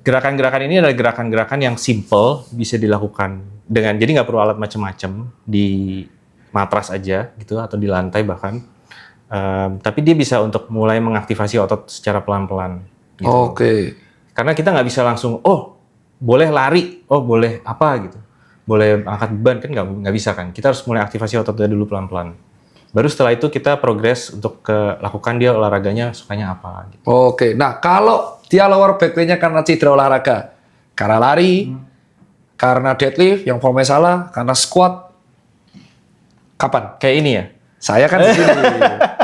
Speaker 2: gerakan-gerakan ini adalah gerakan-gerakan yang simple, bisa dilakukan dengan, jadi nggak perlu alat macam-macam, di matras aja gitu atau di lantai bahkan. Tapi dia bisa untuk mulai mengaktifasi otot secara pelan-pelan. Gitu.
Speaker 1: Oke.
Speaker 2: Karena kita nggak bisa langsung, oh boleh lari, oh boleh apa gitu, boleh angkat beban kan nggak bisa kan. Kita harus mulai aktivasi ototnya dulu pelan-pelan. Baru setelah itu kita progres untuk lakukan dia olahraganya sukanya apa. Gitu.
Speaker 1: Oke, nah kalau dia lower back pain-nya karena cedera olahraga, karena lari, karena deadlift yang formnya salah, karena squat, kapan?
Speaker 2: Kayak ini ya.
Speaker 1: Saya kan di sini.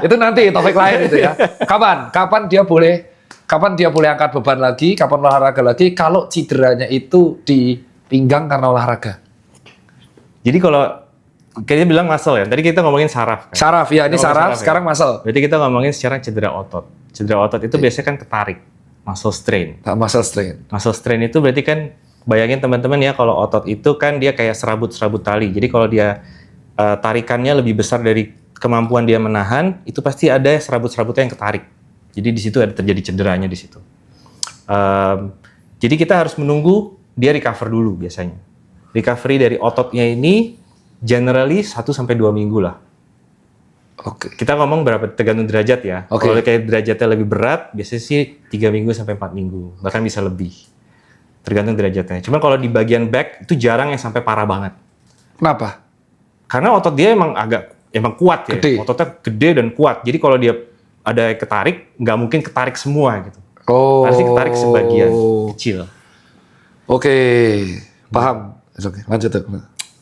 Speaker 1: Itu nanti topik lain itu ya. Kapan dia boleh angkat beban lagi, kapan olahraga lagi kalau cederanya itu di pinggang karena olahraga.
Speaker 2: Jadi kalau kayaknya bilang muscle ya. Tadi kita ngomongin saraf kan.
Speaker 1: Saraf ya, ini saraf, sekarang muscle.
Speaker 2: Berarti kita ngomongin secara cedera otot. Cedera otot itu biasanya kan ketarik, muscle strain.
Speaker 1: Muscle strain.
Speaker 2: Muscle strain itu berarti kan, bayangin teman-teman ya, kalau otot itu kan dia kayak serabut-serabut tali. Jadi kalau dia tarikannya lebih besar dari kemampuan dia menahan, itu pasti ada serabut-serabutnya yang ketarik. Jadi di situ ada terjadi cederanya di situ. Jadi kita harus menunggu dia recover dulu biasanya. Recovery dari ototnya ini generally 1-2 minggu lah.
Speaker 1: Oke.
Speaker 2: Kita ngomong berapa, tergantung derajat ya.
Speaker 1: Oke.
Speaker 2: Kalau kayak derajatnya lebih berat, biasanya sih 3 minggu sampai 4 minggu. Bahkan bisa lebih. Tergantung derajatnya. Cuma kalau di bagian back, itu jarang yang sampai parah banget.
Speaker 1: Kenapa?
Speaker 2: Karena otot dia emang kuat ya.
Speaker 1: Gede.
Speaker 2: Ototnya gede dan kuat. Jadi kalau dia ada ketarik, nggak mungkin ketarik semua gitu.
Speaker 1: Oh.
Speaker 2: Pasti ketarik sebagian kecil.
Speaker 1: Oke. Paham. Oke, lanjut.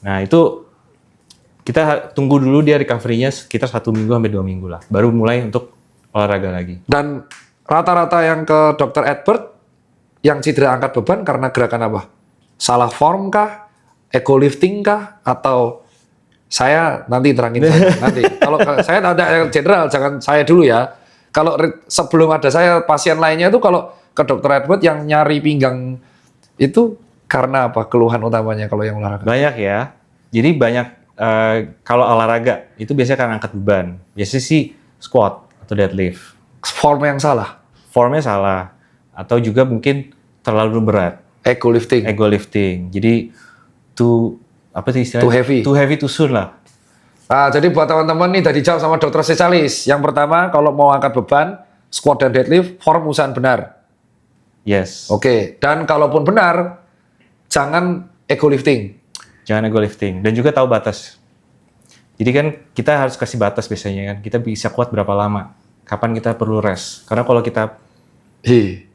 Speaker 2: Nah itu kita tunggu dulu dia recovery-nya sekitar 1 minggu sampai 2 minggu lah. Baru mulai untuk olahraga lagi.
Speaker 1: Dan rata-rata yang ke Dr. Edward yang cedera angkat beban karena gerakan apa? Salah form kah? Ego lifting kah? Atau saya nanti terangin nanti. Kalau saya ada yang general, jangan saya dulu ya. Kalau sebelum ada saya, pasien lainnya itu kalau ke Dr. Edward yang nyari pinggang itu karena apa? Keluhan utamanya kalau yang olahraga?
Speaker 2: Banyak ya. Jadi banyak kalau olahraga itu biasanya kan angkat beban. Biasanya sih squat atau deadlift.
Speaker 1: Form yang salah.
Speaker 2: Formnya salah atau juga mungkin terlalu berat.
Speaker 1: Ego lifting.
Speaker 2: Ego lifting. Jadi apa sih istilahnya?
Speaker 1: Too heavy.
Speaker 2: Too heavy too soon lah.
Speaker 1: Nah, jadi buat teman-teman nih dari dijawab sama dokter spesialis. Yang pertama, kalau mau angkat beban, squat dan deadlift, form usahakan benar.
Speaker 2: Yes.
Speaker 1: Oke, dan kalaupun benar, jangan ego lifting.
Speaker 2: Jangan ego lifting dan juga tahu batas. Jadi kan kita harus kasih batas biasanya kan. Kita bisa kuat berapa lama? Kapan kita perlu rest? Karena kalau kita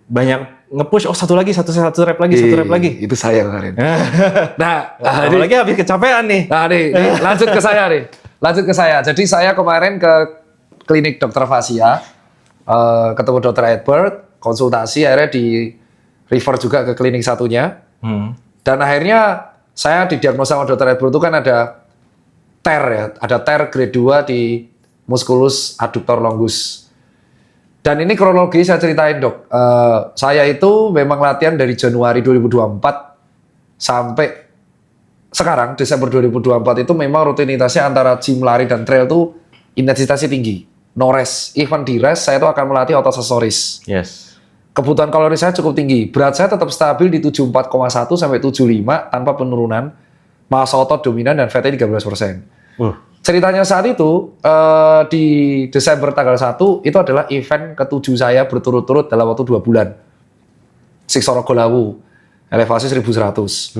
Speaker 2: banyak nge-push, satu lagi, satu rep lagi, satu rep lagi.
Speaker 1: Itu saya kemarin. Nah,
Speaker 2: apalagi habis kecapean nih.
Speaker 1: Nah, nih, lanjut ke saya nih. Lanjut ke saya. Jadi saya kemarin ke klinik dokter Fasia, ketemu dokter Edward, konsultasi, akhirnya di refer juga ke klinik satunya. Dan akhirnya saya didiagnosa sama dokter Edward itu kan ada tear ya, ada tear grade 2 di musculus adductor longus. Dan ini kronologi saya ceritain dok. Saya itu memang latihan dari Januari 2024 sampai sekarang Desember 2024 itu memang rutinitasnya antara gym, lari, dan trail itu intensitasnya tinggi. No rest. Even di rest saya itu akan melatih otot aksesoris.
Speaker 2: Yes.
Speaker 1: Kebutuhan kalori saya cukup tinggi. Berat saya tetap stabil di 74,1 sampai 75 tanpa penurunan. Massa otot dominan dan fatnya 13%. Ceritanya saat itu di Desember tanggal 1 itu adalah event ke-7 saya berturut-turut dalam waktu 2 bulan. Siksorogo Lawu, elevasi 1100.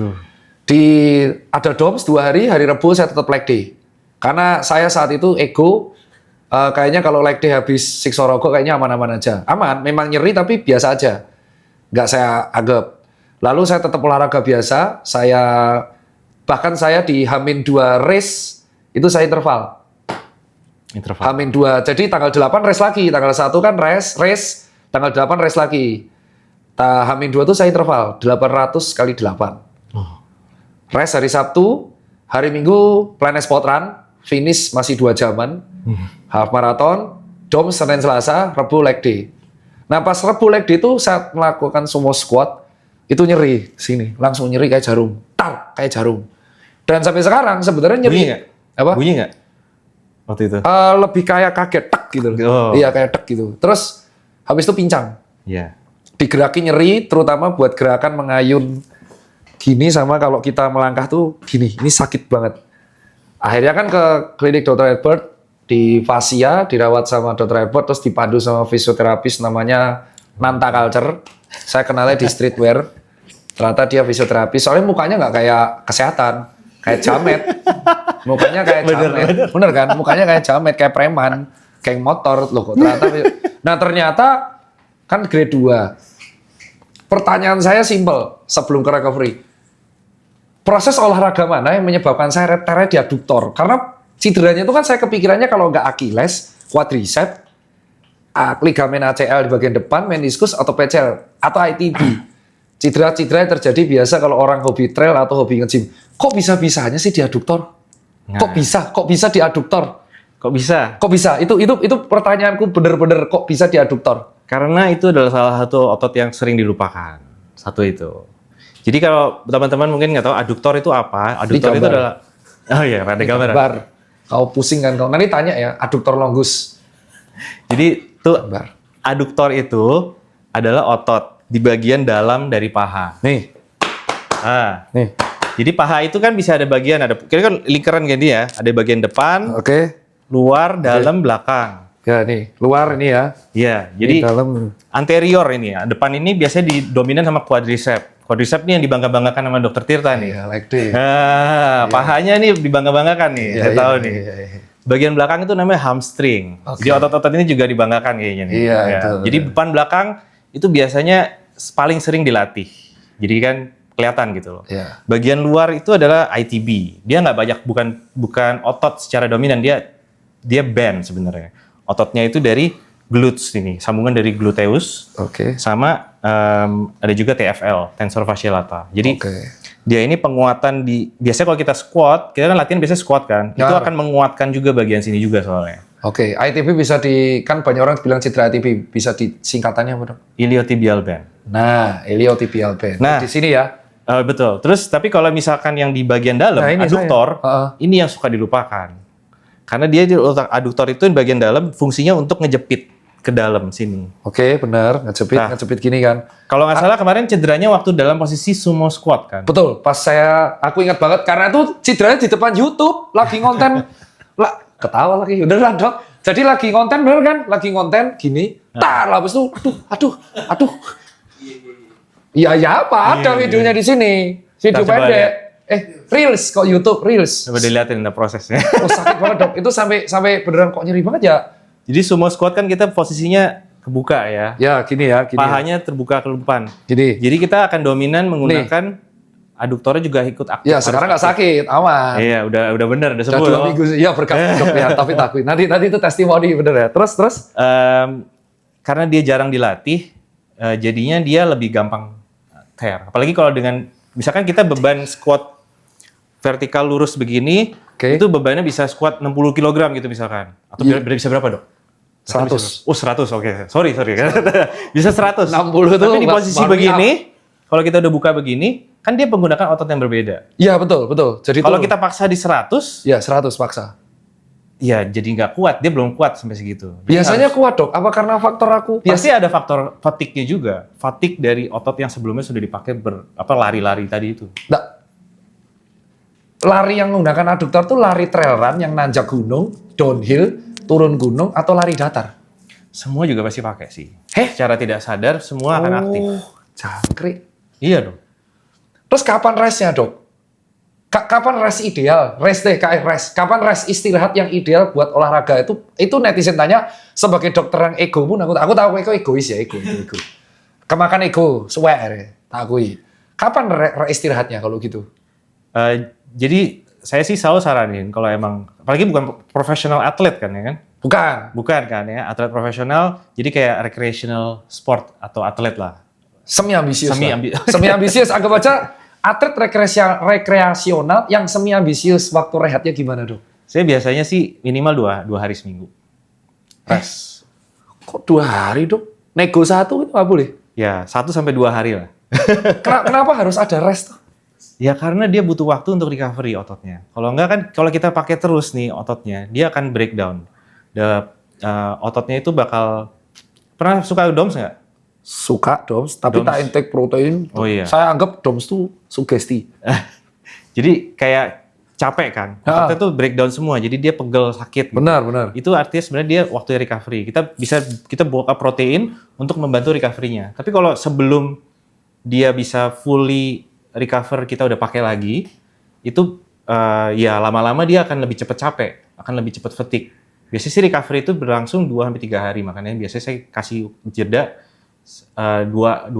Speaker 1: Ada DOMS 2 hari, hari Rabu saya tetap leg day. Karena saya saat itu ego, kayaknya kalau leg day habis Siksorogo kayaknya aman-aman aja. Aman, memang nyeri tapi biasa aja. Nggak saya anggap. Lalu saya tetap olahraga biasa, bahkan saya di H-2 race, itu saya interval. H-2. Jadi tanggal 8 race lagi, tanggal 1 kan race, tanggal 8 race lagi. H-2 itu saya interval, 800 kali 8. Race hari Sabtu, hari Minggu Planet Sport Run, finish masih 2 jaman. Half marathon, DOM Senin Selasa, Rabu leg day. Nah pas Rabu leg day itu saya melakukan sumo squat, itu nyeri sini, langsung nyeri kayak jarum, kayak jarum. Dan sampai sekarang sebenarnya nyeri.
Speaker 2: Bunyi nggak?
Speaker 1: Apa?
Speaker 2: Bunyi nggak waktu itu?
Speaker 1: Lebih kayak kaget, tek gitu. Iya kayak tek gitu. Terus habis itu pincang.
Speaker 2: Iya.
Speaker 1: Digerakin nyeri, terutama buat gerakan mengayun gini sama kalau kita melangkah tuh gini. Ini sakit banget. Akhirnya kan ke klinik Dr. Edward di Fasia, dirawat sama Dr. Edward, terus dipandu sama fisioterapis namanya Nanta Culture. Saya kenalnya di streetwear. Ternyata dia fisioterapis. Soalnya mukanya nggak kayak kesehatan, kayak jamet. Mukanya kayak jamet. Bener kan? Mukanya kayak jamet, kayak preman, kayak motor. Loh kok ternyata. Nah ternyata kan grade 2. Pertanyaan saya simple sebelum ke recovery. Proses olahraga mana yang menyebabkan saya tear di aduktor? Karena cederanya itu kan saya kepikirannya kalau nggak Achilles, quadricep, ligamen ACL di bagian depan, meniskus atau PCL atau ITB. Cedera-cedera yang terjadi biasa kalau orang hobi trail atau hobi nge-gym. Kok bisa-bisanya sih di aduktor? Kok bisa di aduktor?
Speaker 2: Kok bisa?
Speaker 1: Kok bisa? Itu pertanyaanku bener-bener kok bisa di aduktor?
Speaker 2: Karena itu adalah salah satu otot yang sering dilupakan. Satu itu. Jadi kalau teman-teman mungkin nggak tahu aduktor itu apa? Aduktor itu adalah ada gambar. Kau pusing kan kau. Nanti tanya ya, aduktor longus. Jadi tuh aduktor itu adalah otot di bagian dalam dari paha.
Speaker 1: Nih.
Speaker 2: Nih. Jadi paha itu kan bisa ada bagian, kira kan lingkaran gini ya, ada bagian depan, luar, dalam, belakang.
Speaker 1: Ya nih, luar ini ya.
Speaker 2: Iya, jadi dalam. Anterior ini ya, depan ini biasanya didominan sama quadricep. Quadricep ini yang dibangga-banggakan sama Dokter Tirta nih.
Speaker 1: Iya, like this.
Speaker 2: Pahanya nih dibangga-banggakan nih, saya tahu nih. Bagian belakang itu namanya hamstring. Jadi otot-otot ini juga dibanggakan kayaknya nih.
Speaker 1: Iya, itu.
Speaker 2: Jadi depan belakang itu biasanya paling sering dilatih. Jadi kan kelihatan gitu loh.
Speaker 1: Yeah.
Speaker 2: Bagian luar itu adalah ITB. Dia nggak banyak, bukan otot secara dominan, dia band sebenarnya. Ototnya itu dari glutes ini, sambungan dari gluteus
Speaker 1: Oke.
Speaker 2: sama ada juga TFL, tensor fasciolata. Jadi
Speaker 1: Oke.
Speaker 2: dia ini penguatan biasanya kalau kita squat, kita kan latihan biasanya squat kan, itu
Speaker 1: Ya.
Speaker 2: akan menguatkan juga bagian sini juga soalnya.
Speaker 1: Oke, ITB bisa kan banyak orang bilang cedera ITB, bisa disingkatannya apa dong?
Speaker 2: Iliotibial band.
Speaker 1: Nah, iliotibial band.
Speaker 2: Nah.
Speaker 1: Di sini ya.
Speaker 2: Betul. Terus tapi kalau misalkan yang di bagian dalam,
Speaker 1: Nah, ini
Speaker 2: aduktor,
Speaker 1: saya.
Speaker 2: ini yang suka dilupakan. Karena dia di otak aduktor itu di bagian dalam fungsinya untuk ngejepit ke dalam sini.
Speaker 1: Oke, benar.
Speaker 2: Nah.
Speaker 1: Ngejepit gini kan.
Speaker 2: Kalau nggak salah kemarin cederanya waktu dalam posisi sumo squat kan?
Speaker 1: Betul, aku ingat banget karena itu cederanya di depan YouTube, lagi konten, ketawa lagi, udah lah dok. Jadi lagi konten bener kan, lagi konten gini, tar, habis itu, aduh. Iya apa? Ada videonya di sini, video
Speaker 2: Coba
Speaker 1: pendek. Reels kok YouTube Reels.
Speaker 2: Coba dilihatin prosesnya.
Speaker 1: Oh sakit banget dok, itu sampai beneran kok nyeri banget ya?
Speaker 2: Jadi sumo squat kan kita posisinya kebuka ya.
Speaker 1: Ya gini ya, gini.
Speaker 2: Pahanya terbuka ke depan.
Speaker 1: Gini.
Speaker 2: Jadi kita akan dominan menggunakan aduktornya juga ikut aktif.
Speaker 1: Ya sekarang nggak sakit, aman.
Speaker 2: Iya, udah benar, udah
Speaker 1: Udah
Speaker 2: sembuh.
Speaker 1: 2 minggu, ya berkat dok ya, tapi takut. Nanti itu testimoni bener ya. Terus.
Speaker 2: Karena dia jarang dilatih, jadinya dia lebih gampang tear. Apalagi kalau dengan, misalkan kita beban squat vertikal lurus begini,
Speaker 1: Oke.
Speaker 2: itu bebannya bisa squat 60 kg gitu misalkan. Atau bisa berapa dok?
Speaker 1: 100.
Speaker 2: Oh 100, oke. Sorry. Bisa 100.
Speaker 1: 60 tuh
Speaker 2: Tapi di posisi
Speaker 1: baru
Speaker 2: begini, kalau kita udah buka begini, kan dia menggunakan otot yang berbeda.
Speaker 1: Iya betul. Jadi
Speaker 2: Kalau
Speaker 1: tuh-
Speaker 2: kita paksa di 100,
Speaker 1: ya 100 paksa.
Speaker 2: ya jadi nggak kuat. Dia belum kuat sampai segitu. Jadi
Speaker 1: Biasanya kuat dok. Apa karena faktor aku?
Speaker 2: pasti ada faktor fatigue-nya juga. Fatigue dari otot yang sebelumnya sudah dipakai lari-lari tadi itu.
Speaker 1: Nggak. Lari yang menggunakan aduktor tuh lari trail run yang nanjak gunung, downhill, turun gunung atau lari datar.
Speaker 2: Semua juga pasti pakai sih.
Speaker 1: Heh?
Speaker 2: Secara tidak sadar semua akan aktif.
Speaker 1: Jangkrik.
Speaker 2: Iya dong.
Speaker 1: Terus kapan restnya dok? Kapan rest ideal? Rest. Kapan rest istirahat yang ideal buat olahraga itu netizen tanya sebagai dokter yang ego pun aku tahu egois ya ego. Kemakan ego, suwe tak akui. Kapan istirahatnya kalau gitu?
Speaker 2: Jadi saya sih selalu saranin kalau emang, apalagi bukan profesional atlet kan ya kan? Bukan kan ya, atlet profesional, jadi kayak recreational sport atau atlet lah.
Speaker 1: Semi ambisius.
Speaker 2: Semi
Speaker 1: lah.
Speaker 2: ambi-
Speaker 1: Semi ambisius. Anggap aja atlet rekreasional yang semi ambisius waktu rehatnya gimana dok?
Speaker 2: Saya biasanya sih minimal dua hari seminggu. Rest.
Speaker 1: Kok 2 hari dok? Nego 1 itu nggak boleh.
Speaker 2: Ya 1-2 hari lah.
Speaker 1: Kenapa harus ada rest?
Speaker 2: Ya karena dia butuh waktu untuk recovery ototnya. Kalau enggak kan, kalau kita pakai terus nih ototnya, dia akan breakdown. Ototnya itu bakal, pernah suka DOMS nggak?
Speaker 1: Suka DOMS, tapi
Speaker 2: DOMS.
Speaker 1: tak intake protein.
Speaker 2: Oh, iya.
Speaker 1: Saya anggap DOMS itu sugesti.
Speaker 2: Jadi kayak capek kan, ototnya tuh breakdown semua, jadi dia pegel sakit. Gitu.
Speaker 1: Benar.
Speaker 2: Itu artinya sebenarnya dia waktu recovery. Kita bawa protein untuk membantu recovery-nya. Tapi kalau sebelum dia bisa fully recover, kita udah pakai lagi, itu ya lama-lama dia akan lebih cepat capek, akan lebih cepat fatigue. Biasanya sih recovery itu berlangsung 2-3 hari, makanya biasanya saya kasih jeda 2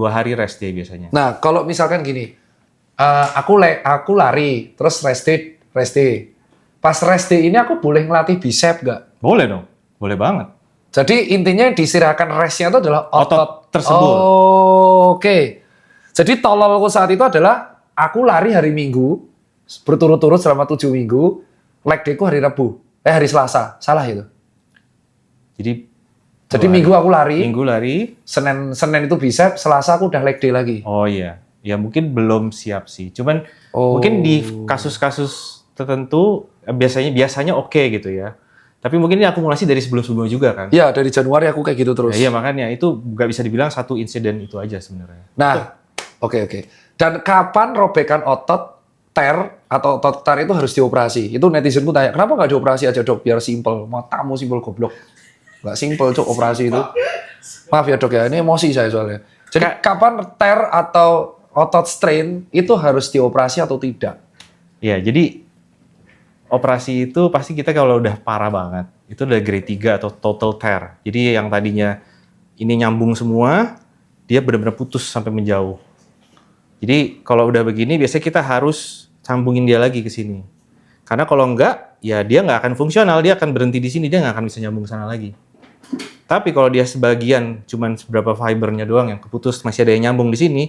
Speaker 2: hari rest day biasanya.
Speaker 1: Nah, kalau misalkan gini, aku lari, terus rest day. Pas rest day ini aku boleh ngelatih bicep nggak?
Speaker 2: Boleh dong, boleh banget.
Speaker 1: Jadi intinya yang disirahkan restnya itu adalah
Speaker 2: Otot tersebut.
Speaker 1: Oh, oke. Jadi tololku saat itu adalah aku lari hari Minggu, berturut-turut selama 7 minggu, leg day-ku hari hari Selasa. Salah itu. Jadi Minggu aku lari,
Speaker 2: Minggu lari.
Speaker 1: Senin itu bicep, Selasa aku udah leg day lagi.
Speaker 2: Oh iya, ya mungkin belum siap sih. Cuman
Speaker 1: Oh.
Speaker 2: mungkin di kasus-kasus tertentu biasanya oke gitu ya. Tapi mungkin ini akumulasi dari sebelum-sebelumnya juga kan.
Speaker 1: Iya, dari Januari aku kayak gitu terus.
Speaker 2: Ya, iya makanya itu nggak bisa dibilang satu insiden itu aja sebenarnya.
Speaker 1: Nah, oke. Dan kapan robekan otot tear atau otot tear itu harus dioperasi? Itu netizenku tanya, kenapa nggak dioperasi aja dok? Biar simple. Matamu simpel goblok. Nggak simple cok operasi itu. Maaf ya dok ya, ini emosi saya soalnya. Jadi kapan tear atau otot strain itu harus dioperasi atau tidak?
Speaker 2: Ya, jadi operasi itu pasti kita kalau udah parah banget, itu udah grade 3 atau total tear. Jadi yang tadinya ini nyambung semua, dia benar-benar putus sampai menjauh. Jadi kalau udah begini, biasanya kita harus sambungin dia lagi ke sini. Karena kalau enggak, ya dia nggak akan fungsional, dia akan berhenti di sini, dia nggak akan bisa nyambung ke sana lagi. Tapi kalau dia sebagian cuman seberapa fibernya doang yang keputus, masih ada yang nyambung di sini,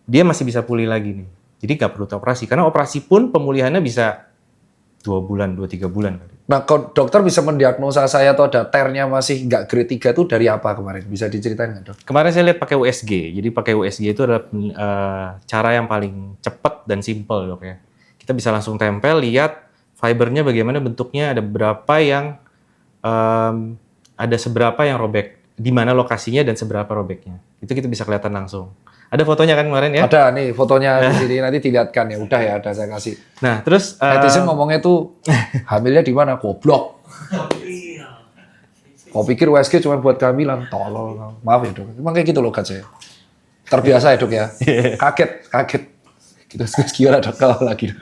Speaker 2: dia masih bisa pulih lagi nih. Jadi nggak perlu operasi, karena operasi pun pemulihannya bisa 2 bulan, 2-3 bulan.
Speaker 1: Nah, kalau dokter bisa mendiagnosa saya atau ada tearnya masih nggak grade 3 itu dari apa kemarin? Bisa diceritain nggak, Dok?
Speaker 2: Kemarin saya lihat pakai USG. Jadi pakai USG itu adalah cara yang paling cepat dan simple, Dok ya. Kita bisa langsung tempel, lihat fibernya bagaimana bentuknya, ada berapa yang ada seberapa yang robek, di mana lokasinya dan seberapa robeknya. Itu kita bisa kelihatan langsung. Ada fotonya kan kemarin ya?
Speaker 1: Ada nih fotonya di sini, nanti dilihatkan ya. Udah ya, ada saya kasih.
Speaker 2: Nah, terus
Speaker 1: Netizen ngomongnya tuh hamilnya di mana? Goblok. Kau pikir USG cuma buat kehamilan? Tolol. Maaf ya, Dok. Emang kayak gitu loh kan saya. Terbiasa ya, Dok ya. Kaget. Terus gimana, Dok? Kalau lagi.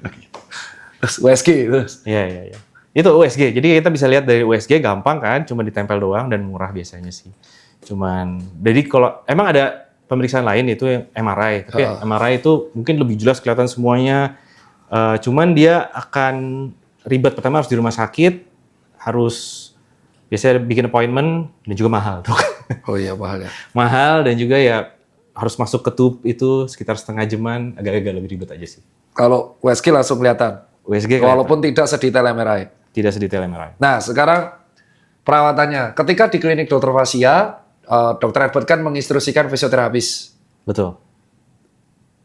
Speaker 1: Terus USG terus.
Speaker 2: Iya. Itu USG. Jadi kita bisa lihat dari USG gampang kan, cuma ditempel doang dan murah biasanya sih. Jadi kalau emang ada pemeriksaan lain itu yang MRI, tapi MRI itu mungkin lebih jelas kelihatan semuanya. Cuman dia akan ribet, pertama harus di rumah sakit, harus biasanya bikin appointment dan juga mahal, Dok.
Speaker 1: Oh iya, mahal ya.
Speaker 2: Mahal dan juga ya harus masuk ke tube itu sekitar setengah jaman, agak-agak lebih ribet aja sih.
Speaker 1: Kalau USG langsung kelihatan.
Speaker 2: USG
Speaker 1: Walaupun tidak sedetail MRI.
Speaker 2: tidak sedetail MRI.
Speaker 1: Nah, sekarang perawatannya. Ketika di klinik dokter Fasya, Dokter Edward kan menginstruksikan fisioterapis.
Speaker 2: Betul.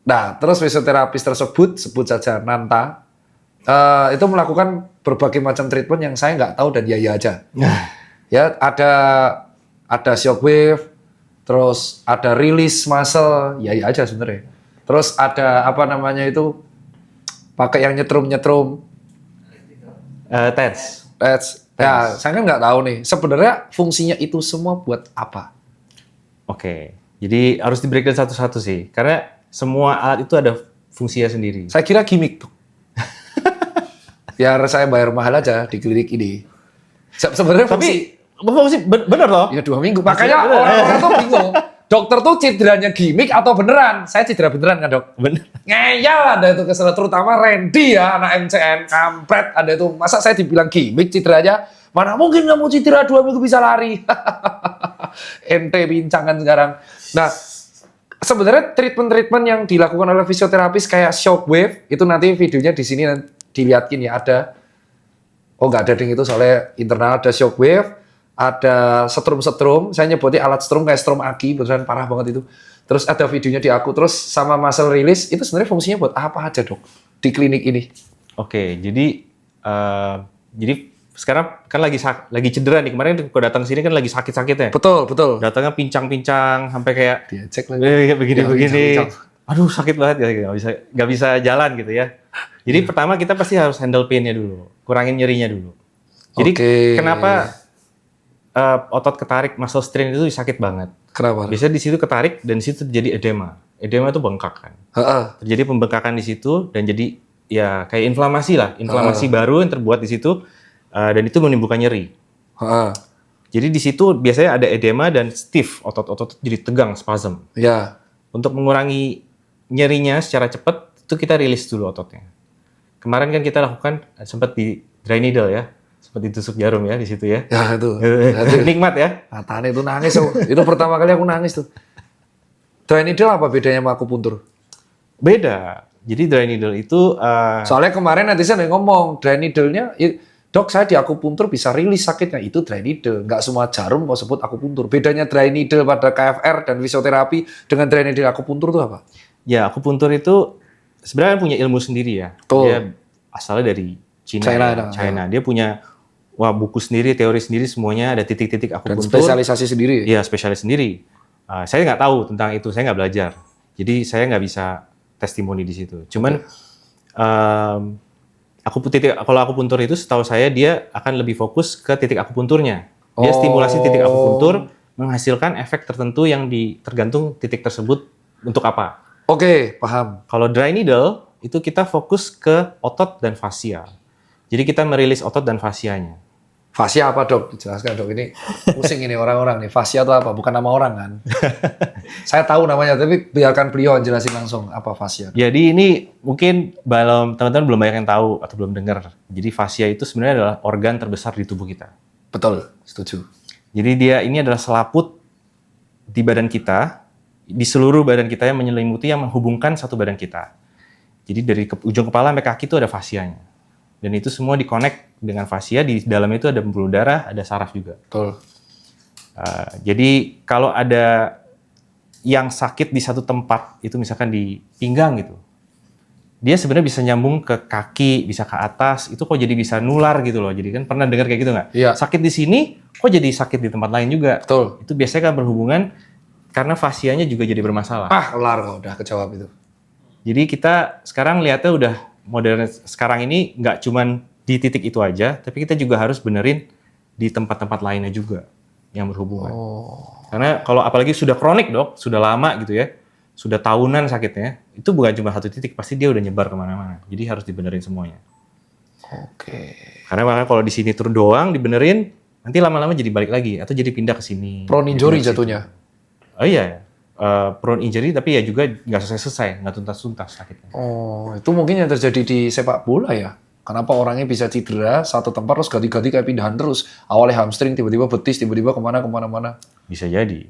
Speaker 1: Nah, terus fisioterapis tersebut, sebut saja Nanta, itu melakukan berbagai macam treatment yang saya nggak tahu dan ya aja. Ya, ada shockwave, terus ada release muscle, ya aja sebenarnya. Terus ada apa namanya itu, pakai yang nyetrum.
Speaker 2: TENS.
Speaker 1: Ya, saya kan nggak tahu nih. Sebenarnya fungsinya itu semua buat apa?
Speaker 2: Oke. Jadi harus di-breakdown satu-satu sih. Karena semua alat itu ada fungsinya sendiri.
Speaker 1: Saya kira gimmick tuh. Biar saya bayar mahal aja di klinik ini. Sebenarnya
Speaker 2: Fungsi bener loh.
Speaker 1: ya 2 minggu. Makanya orang-orang tuh bingung. Dokter tuh cederanya gimmick atau beneran? Saya cedera beneran kan, Dok?
Speaker 2: Bener.
Speaker 1: Ngeyel ada itu kesel, terutama Randy ya, anak MCN, kampret ada itu. Masa saya dibilang gimmick cederanya? Mana mungkin kamu cedera 2 minggu bisa lari? Ente bincangan sekarang. Nah, sebenarnya treatment yang dilakukan oleh fisioterapis kayak shockwave, itu nanti videonya di sini dilihatin ya, ada. Oh, nggak ada ding itu soalnya internal, ada shockwave, ada setrum, saya nyebutnya alat strum kayak strum aki, beneran parah banget itu. Terus ada videonya di aku, terus sama muscle release, itu sebenarnya fungsinya buat apa aja, Dok, di klinik ini?
Speaker 2: Oke, jadi sekarang kan lagi cedera nih. Kemarin aku datang sini kan lagi sakit-sakitnya.
Speaker 1: Betul.
Speaker 2: Datangnya pincang-pincang sampai kayak
Speaker 1: Diajak lagi.
Speaker 2: begini.
Speaker 1: Pincang.
Speaker 2: Aduh, sakit banget ya, nggak bisa jalan gitu ya. Jadi pertama kita pasti harus handle pain-nya dulu, kurangin nyerinya dulu. Jadi kenapa otot ketarik, muscle strain itu sakit banget?
Speaker 1: Kenapa?
Speaker 2: Biasanya di situ ketarik dan di situ terjadi edema. Edema itu bengkak kan. Terjadi pembengkakan di situ dan jadi ya kayak inflamasi lah, inflamasi baru yang terbuat di situ dan itu menimbulkan nyeri. Jadi di situ biasanya ada edema dan stiff, otot-otot jadi tegang, spasm.
Speaker 1: Ya.
Speaker 2: Untuk mengurangi nyerinya secara cepat itu kita rilis dulu ototnya. Kemarin kan kita lakukan sempat di dry needle ya. Seperti tusuk jarum ya di situ ya.
Speaker 1: Ya itu.
Speaker 2: Nikmat ya.
Speaker 1: Katanya itu nangis. Itu pertama kali aku nangis tuh. Dry needle apa bedanya sama akupuntur?
Speaker 2: Beda. Jadi dry needle itu
Speaker 1: soalnya kemarin netizen yang ngomong dry needle-nya, Dok saya di akupuntur bisa rilis sakitnya, itu dry needle. Nggak semua jarum mau sebut akupuntur. Bedanya dry needle pada KFR dan fisioterapi dengan dry needle akupuntur itu apa?
Speaker 2: Ya akupuntur itu sebenarnya punya ilmu sendiri ya.
Speaker 1: Betul.
Speaker 2: Dia asalnya dari China. Dia punya buku sendiri, teori sendiri, semuanya ada titik-titik akupuntur.
Speaker 1: Dan spesialisasi sendiri.
Speaker 2: Iya, spesialis sendiri. Saya nggak tahu tentang itu, saya nggak belajar. Jadi saya nggak bisa testimoni di situ. Cuman kalau akupuntur itu setahu saya dia akan lebih fokus ke titik akupunturnya. Dia stimulasi titik akupuntur menghasilkan efek tertentu yang tergantung titik tersebut untuk apa.
Speaker 1: Oke, paham.
Speaker 2: Kalau dry needle itu kita fokus ke otot dan fascia. Jadi kita merilis otot dan fascianya.
Speaker 1: Fascia apa, Dok? Jelaskan, Dok. Ini pusing ini orang-orang nih. Fascia itu apa? Bukan nama orang kan? Saya tahu namanya, tapi biarkan beliau jelasin langsung apa fascia.
Speaker 2: Jadi ini mungkin teman-teman belum banyak yang tahu atau belum dengar. Jadi fascia itu sebenarnya adalah organ terbesar di tubuh kita.
Speaker 1: Betul, setuju.
Speaker 2: Jadi dia ini adalah selaput di badan kita, di seluruh badan kita yang menyelimuti, yang menghubungkan satu badan kita. Jadi dari ujung kepala sampai kaki itu ada fasianya. Dan itu semua di-connect dengan fasia, di dalamnya itu ada pembuluh darah, ada saraf juga.
Speaker 1: Betul.
Speaker 2: Jadi kalau ada yang sakit di satu tempat, itu misalkan di pinggang gitu, dia sebenarnya bisa nyambung ke kaki, bisa ke atas, itu kok jadi bisa nular gitu loh. Jadi kan pernah dengar kayak gitu nggak?
Speaker 1: Iya.
Speaker 2: Sakit di sini, kok jadi sakit di tempat lain juga.
Speaker 1: Betul.
Speaker 2: Itu biasanya kan berhubungan karena fasianya juga jadi bermasalah.
Speaker 1: Kelar kok udah kejawab itu.
Speaker 2: Jadi kita sekarang lihatnya udah modern sekarang ini nggak cuman di titik itu aja, tapi kita juga harus benerin di tempat-tempat lainnya juga yang berhubungan. Karena kalau apalagi sudah kronik dok, sudah lama gitu ya, sudah tahunan sakitnya, itu bukan cuma satu titik, pasti dia udah nyebar kemana-mana. Jadi harus dibenerin semuanya.
Speaker 1: Oke.
Speaker 2: Karena makanya kalau di sini tur doang dibenerin, nanti lama-lama jadi balik lagi atau jadi pindah ke sini.
Speaker 1: Prone injury jatuhnya.
Speaker 2: Oh iya, prone injury tapi ya juga nggak selesai-selesai, nggak tuntas-tuntas sakitnya.
Speaker 1: Oh, itu mungkin yang terjadi di sepak bola ya. Kenapa orangnya bisa cedera satu tempat terus ganti-ganti kayak pindahan terus. Awalnya hamstring, tiba-tiba betis, tiba-tiba kemana-mana.
Speaker 2: Bisa jadi.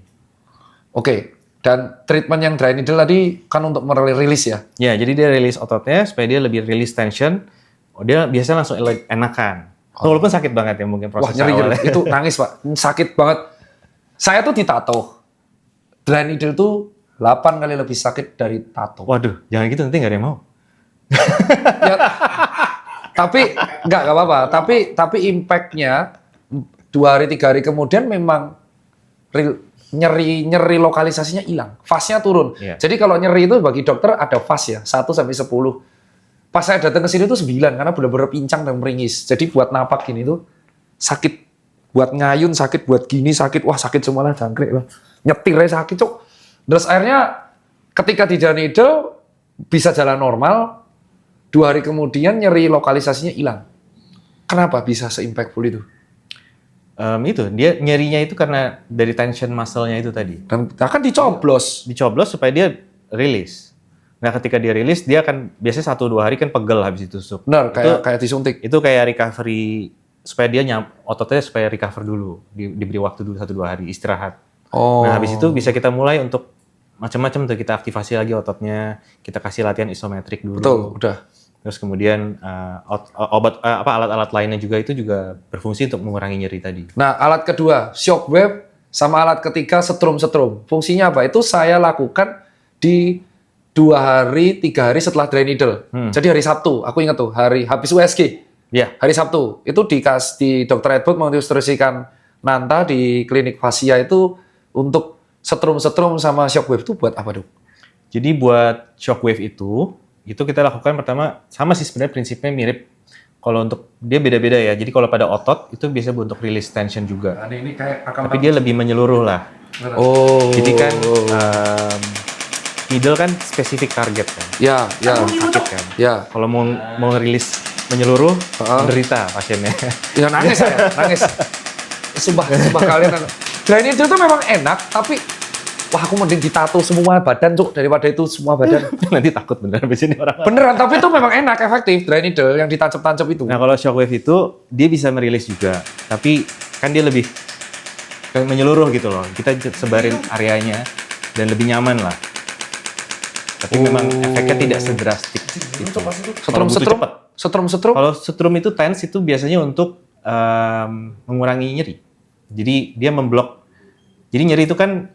Speaker 1: Oke, dan treatment yang dry needle tadi kan untuk merilis ya?
Speaker 2: Ya, jadi dia rilis ototnya supaya dia lebih rilis tension. Dia biasanya langsung enakan. Walaupun sakit banget ya mungkin
Speaker 1: Wah,
Speaker 2: prosesnya
Speaker 1: nyeri.
Speaker 2: awalnya.
Speaker 1: Itu nangis Pak, sakit banget. Saya tuh ditato. Dry needle tuh 8 kali lebih sakit dari tato.
Speaker 2: Waduh, jangan gitu nanti nggak ada yang mau.
Speaker 1: Ya, tapi nggak apa-apa. Tapi impact-nya 2 hari 3 hari kemudian memang nyeri lokalisasinya hilang, fase-nya turun.
Speaker 2: Iya.
Speaker 1: Jadi kalau nyeri itu bagi dokter ada fase ya 1 sampai 10. Pas saya datang ke sini tuh 9 karena benar-benar pincang dan meringis. Jadi buat napak gini tuh sakit, buat ngayun sakit, buat gini sakit, wah sakit semua lah jangkrik lah. Nyetirnya sakit cok. Terus akhirnya ketika di dry needle bisa jalan normal, 2 hari kemudian nyeri lokalisasinya hilang. Kenapa bisa se-impactful itu?
Speaker 2: Itu dia nyerinya itu karena dari tension muscle-nya itu tadi.
Speaker 1: Dan akan dicoblos.
Speaker 2: Dicoblos supaya dia rilis. Nah, ketika dia rilis, dia akan biasanya 1-2 hari kan pegel habis ditusuk.
Speaker 1: Benar, kayak disuntik.
Speaker 2: Itu kayak recovery supaya dia ototnya supaya recover dulu, diberi waktu dulu 1-2 hari istirahat.
Speaker 1: Oh.
Speaker 2: Nah, habis itu bisa kita mulai untuk macam-macam tuh, kita aktivasi lagi ototnya, kita kasih latihan isometrik dulu.
Speaker 1: Betul, udah.
Speaker 2: Terus kemudian alat-alat lainnya juga itu juga berfungsi untuk mengurangi nyeri tadi.
Speaker 1: Nah, alat kedua, shockwave, sama alat ketiga setrum-setrum. Fungsinya apa? Itu saya lakukan di 2 hari, 3 hari setelah dry needle. Jadi hari Sabtu, aku ingat tuh, habis USG.
Speaker 2: Ya.
Speaker 1: Hari Sabtu, itu di Dr. Edward menginstruksikan Nanta di klinik fasia itu untuk setrum-setrum sama shockwave itu buat apa, Dok?
Speaker 2: Jadi buat shockwave itu kita lakukan pertama sama sih sebenarnya prinsipnya mirip. Kalau untuk dia beda-beda ya. Jadi kalau pada otot itu biasanya untuk release tension juga.
Speaker 1: Nah, ini kayak
Speaker 2: Tapi dia lebih menyeluruh lah.
Speaker 1: Oh.
Speaker 2: Jadi kan needle kan spesifik target kan.
Speaker 1: Ya.
Speaker 2: Sakit kan.
Speaker 1: Ya.
Speaker 2: Kalau mau rilis menyeluruh, menderita pasiennya.
Speaker 1: Ya nangis saya, nangis. Sumpah kalian. Dry needle itu memang enak, tapi wah aku mending ditato semua badan cuk daripada itu semua badan.
Speaker 2: Nanti takut beneran di sini orang.
Speaker 1: Beneran, tapi itu memang enak, efektif dry needle yang ditancap-tancap itu.
Speaker 2: Nah kalau shockwave itu dia bisa merilis juga, tapi kan dia lebih menyeluruh gitu loh. Kita sebarin areanya dan lebih nyaman lah. Tapi memang efeknya tidak sedrastik itu.
Speaker 1: Setrum.
Speaker 2: Kalau setrum itu TENS itu biasanya untuk mengurangi nyeri. Jadi dia memblok. Jadi nyeri itu kan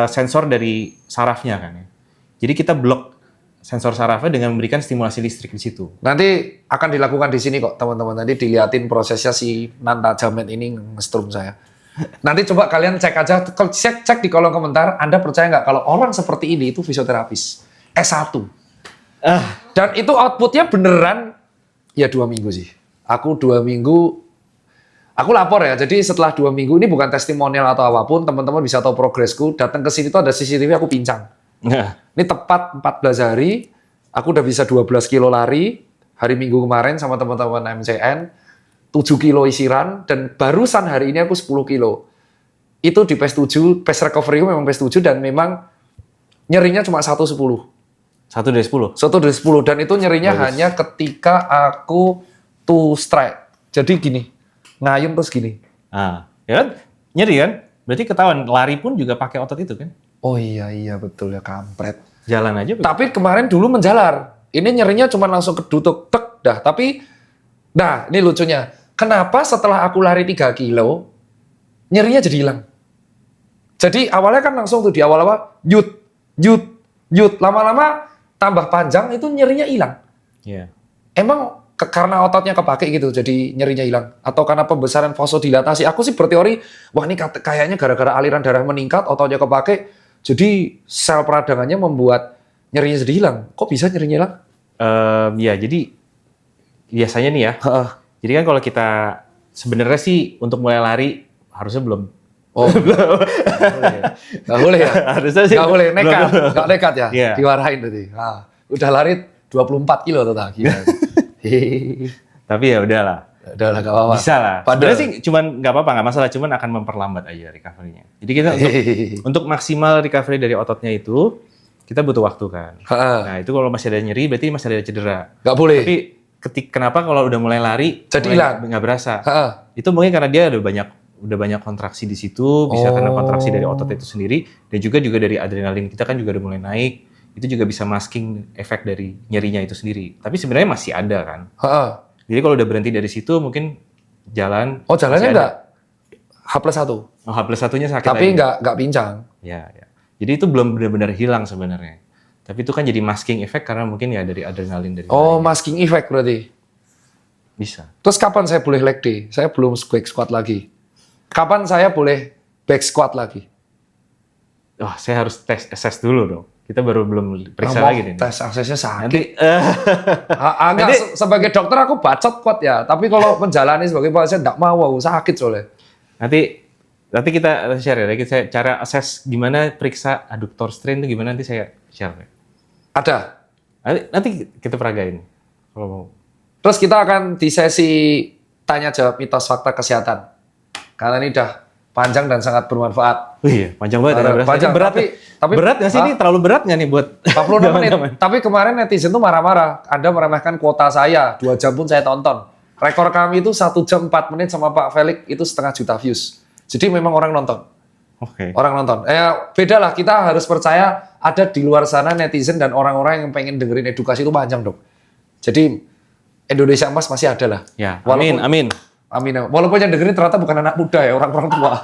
Speaker 2: sensor dari sarafnya kan ya. Jadi kita blok sensor sarafnya dengan memberikan stimulasi listrik di situ.
Speaker 1: Nanti akan dilakukan di sini kok teman-teman. Nanti diliatin prosesnya si Nanta Jamet ini nge-strum saya. Nanti coba kalian cek aja, cek di kolom komentar. Anda percaya nggak kalau orang seperti ini itu fisioterapis S1. Dan itu outputnya beneran ya 2 minggu sih. Aku 2 minggu. Aku lapor ya, jadi setelah 2 minggu ini bukan testimonial atau apapun, teman-teman bisa tahu progresku. Datang ke sini tuh ada CCTV aku pincang. Ini tepat 14 hari, aku udah bisa 12 kilo lari hari Minggu kemarin sama teman-teman MCN, 7 kilo isiran, dan barusan hari ini aku 10 kilo. Itu di PES 7, PES recovery memang PES 7 dan memang nyerinya cuma 1/10.
Speaker 2: 1 dari 10?
Speaker 1: 1 dari 10, dan itu nyerinya hanya ketika aku two strike. Jadi gini. Ngayun terus gini.
Speaker 2: Ya kan? nyeri kan? Berarti ketahuan lari pun juga pakai otot itu kan?
Speaker 1: Oh iya betul ya, kampret.
Speaker 2: Jalan aja.
Speaker 1: Tapi kemarin dulu menjalar. Ini nyerinya cuma langsung kedutuk tek dah. Tapi nah, ini lucunya. Kenapa setelah aku lari 3 kilo nyerinya jadi hilang? Jadi awalnya kan langsung tuh di awal-awal yut. Lama-lama tambah panjang itu nyerinya hilang.
Speaker 2: Iya.
Speaker 1: Emang karena ototnya kepake gitu jadi nyerinya hilang? Atau karena pembesaran vasodilatasi? Aku sih berteori, wah ini kayaknya gara-gara aliran darah meningkat, ototnya kepake, jadi sel peradangannya membuat nyerinya jadi hilang. Kok bisa nyerinya hilang?
Speaker 2: Ya jadi biasanya nih ya. Jadi kan kalau kita sebenarnya sih untuk mulai lari harusnya belum.
Speaker 1: Oh, nggak boleh ya?
Speaker 2: Harusnya sih.
Speaker 1: Nggak boleh, nggak nekat ya?
Speaker 2: Iya.
Speaker 1: Diwarahin berarti. Nah, udah lari 24 kilo tuh tak? Gila.
Speaker 2: Tapi ya udahlah.
Speaker 1: Udah lah, nggak apa-apa.
Speaker 2: Bisa lah.
Speaker 1: Padahal
Speaker 2: Sebenarnya sih cuman nggak apa-apa, nggak masalah. Cuman akan memperlambat aja recovery-nya. Jadi kita untuk maksimal recovery dari ototnya itu, kita butuh waktu kan. Nah itu kalau masih ada nyeri, berarti masih ada cedera.
Speaker 1: Nggak boleh.
Speaker 2: Tapi kenapa kalau udah mulai lari,
Speaker 1: jadi hilang?
Speaker 2: Nggak berasa. Itu mungkin karena dia udah banyak kontraksi di situ, bisa karena kontraksi dari otot itu sendiri, dan juga dari adrenalin kita kan juga udah mulai naik, itu juga bisa masking efek dari nyerinya itu sendiri. Tapi sebenarnya masih ada kan. Jadi kalau udah berhenti dari situ mungkin jalan.
Speaker 1: Oh jalannya enggak H+1?
Speaker 2: Oh, H+1-nya sakit
Speaker 1: tapi
Speaker 2: lagi.
Speaker 1: nggak pincang?
Speaker 2: Ya. Jadi itu belum benar-benar hilang sebenarnya. Tapi itu kan jadi masking efek karena mungkin ya dari adrenalin dari
Speaker 1: Oh
Speaker 2: larinya.
Speaker 1: masking effect berarti?
Speaker 2: Bisa.
Speaker 1: Terus kapan saya boleh leg day? Saya belum back squat lagi. Kapan saya boleh back squat lagi?
Speaker 2: Wah, saya harus tes assess dulu dong. Kita baru belum periksa
Speaker 1: Mau
Speaker 2: lagi nih.
Speaker 1: tes aksesnya sakit.
Speaker 2: Nanti
Speaker 1: Enggak, sebagai dokter aku bacot kuat ya. Tapi kalau menjalani sebagai pasien enggak mau, aku sakit soalnya.
Speaker 2: nanti kita share ya. Saya cara assess gimana periksa adduktor strain itu gimana nanti saya share.
Speaker 1: Ada.
Speaker 2: Nanti kita peragain kalau mau.
Speaker 1: Terus kita akan di sesi tanya jawab mitos fakta kesehatan. Karena ini udah panjang dan sangat bermanfaat.
Speaker 2: Oh iya, panjang banget ya. Berasa.
Speaker 1: Panjang,
Speaker 2: Berat,
Speaker 1: tapi
Speaker 2: berat nggak sih ini? Terlalu berat nggak nih buat
Speaker 1: 46 menit. Tapi kemarin netizen tuh marah-marah. Anda meremehkan kuota saya. 2 jam pun saya tonton. Rekor kami itu 1 jam 4 menit sama Pak Felix itu 0,5 juta views. Jadi memang orang nonton.
Speaker 2: Oke.
Speaker 1: Orang nonton. Beda lah. Kita harus percaya ada di luar sana netizen dan orang-orang yang pengen dengerin edukasi itu panjang dong. Jadi Indonesia Emas masih ada lah.
Speaker 2: Ya,
Speaker 1: Walaupun,
Speaker 2: amin.
Speaker 1: Amin. Walaupun yang dengerin ternyata bukan anak muda ya, orang-orang tua.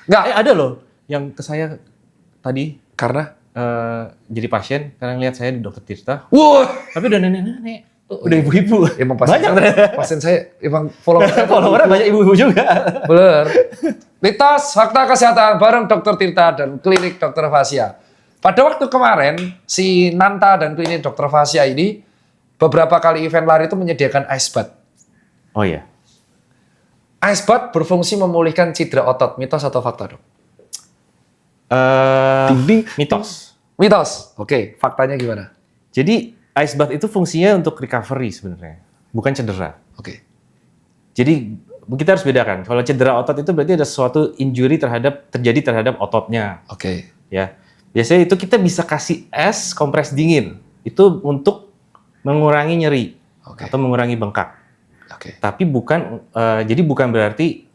Speaker 1: Enggak.
Speaker 2: Ada loh yang ke saya tadi
Speaker 1: Karena?
Speaker 2: jadi pasien karena ngeliat saya di Dokter Tirta.
Speaker 1: Wah.
Speaker 2: Tapi udah nenek-nenek, udah ibu-ibu.
Speaker 1: Emang pasien, pasien saya emang
Speaker 2: followernya banyak ibu-ibu juga.
Speaker 1: Bener. Mitos fakta kesehatan bareng Dokter Tirta dan Klinik Dokter Fasya. Pada waktu kemarin, si Nanta dan Klinik Dokter Fasya ini beberapa kali event lari itu menyediakan ice bath.
Speaker 2: Oh iya.
Speaker 1: Ice bath berfungsi memulihkan cedera otot. Mitos atau fakta, Dok?
Speaker 2: Mitos.
Speaker 1: Mitos. Oke, faktanya gimana?
Speaker 2: Jadi ice bath itu fungsinya untuk recovery sebenarnya, bukan cedera.
Speaker 1: Oke.
Speaker 2: Jadi kita harus bedakan. Kalau cedera otot itu berarti ada suatu injury terjadi terhadap ototnya.
Speaker 1: Oke.
Speaker 2: Ya. Biasanya itu kita bisa kasih es kompres dingin. Itu untuk mengurangi nyeri atau mengurangi bengkak.
Speaker 1: Oke.
Speaker 2: Tapi jadi bukan berarti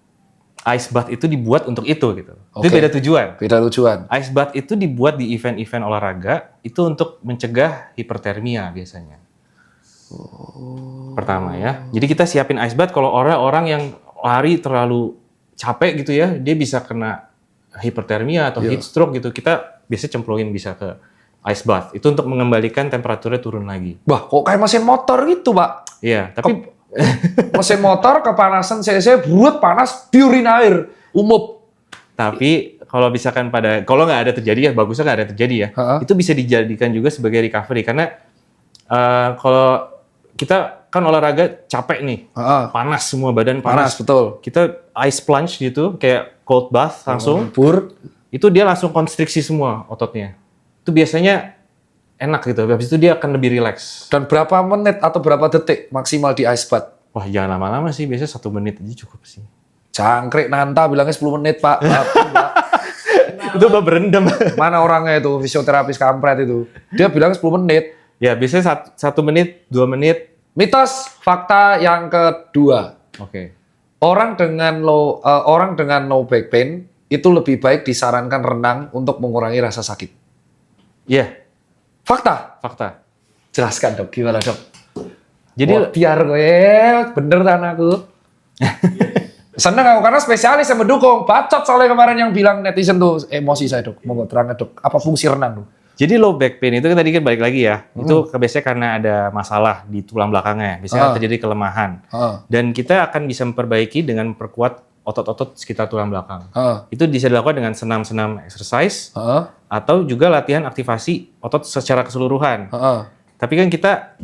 Speaker 2: ice bath itu dibuat untuk itu gitu. Itu
Speaker 1: Oke.
Speaker 2: beda tujuan.
Speaker 1: Beda tujuan.
Speaker 2: Ice bath itu dibuat di event-event olahraga itu untuk mencegah hipertermia biasanya. Pertama ya. Jadi kita siapin ice bath kalau orang yang lari terlalu capek gitu ya, dia bisa kena hipertermia atau heat stroke gitu. Kita biasanya cemplungin bisa ke ice bath. Itu untuk mengembalikan temperaturnya turun lagi.
Speaker 1: Bah, kok kayak mesin motor gitu, Pak?
Speaker 2: Iya, tapi
Speaker 1: Mesin motor kepanasan CC buat panas diurin air umup.
Speaker 2: Tapi kalau misalkan kalau nggak ada terjadi ya bagusnya nggak ada terjadi ya. Itu bisa dijadikan juga sebagai recovery karena kalau kita kan olahraga capek nih, panas semua badan panas.
Speaker 1: Betul.
Speaker 2: Kita ice plunge gitu kayak cold bath langsung. Itu dia langsung konstriksi semua ototnya. Itu biasanya enak gitu. Habis itu dia akan lebih rileks.
Speaker 1: Dan berapa menit atau berapa detik maksimal di ice bath?
Speaker 2: Wah, jangan lama-lama sih. Biasanya 1 menit aja cukup sih.
Speaker 1: Jangkrik Nanta bilangnya 10 menit, Pak.
Speaker 2: Itu udah berendam.
Speaker 1: Mana orangnya itu, fisioterapis kampret itu. Dia bilang 10 menit.
Speaker 2: Ya, biasanya 1 menit, 2 menit.
Speaker 1: Mitos fakta yang kedua.
Speaker 2: Oke.
Speaker 1: orang dengan low back pain itu lebih baik disarankan renang untuk mengurangi rasa sakit.
Speaker 2: Iya,
Speaker 1: Fakta.
Speaker 2: fakta.
Speaker 1: Jelaskan dok, gimana dok?
Speaker 2: Jadi
Speaker 1: Wah, biar gue bener kan aku. Seneng aku karena spesialis yang mendukung. Bacot soalnya kemarin yang bilang netizen tuh emosi saya dok. Monggo terangkan dok. Apa fungsi renang dok?
Speaker 2: Jadi low back pain itu kan tadi kan balik lagi ya. Itu biasanya karena ada masalah di tulang belakangnya. Biasanya terjadi kelemahan. Dan kita akan bisa memperbaiki dengan memperkuat otot-otot sekitar tulang belakang. Itu bisa dilakukan dengan senam-senam exercise atau juga latihan aktivasi otot secara keseluruhan. Tapi kan kita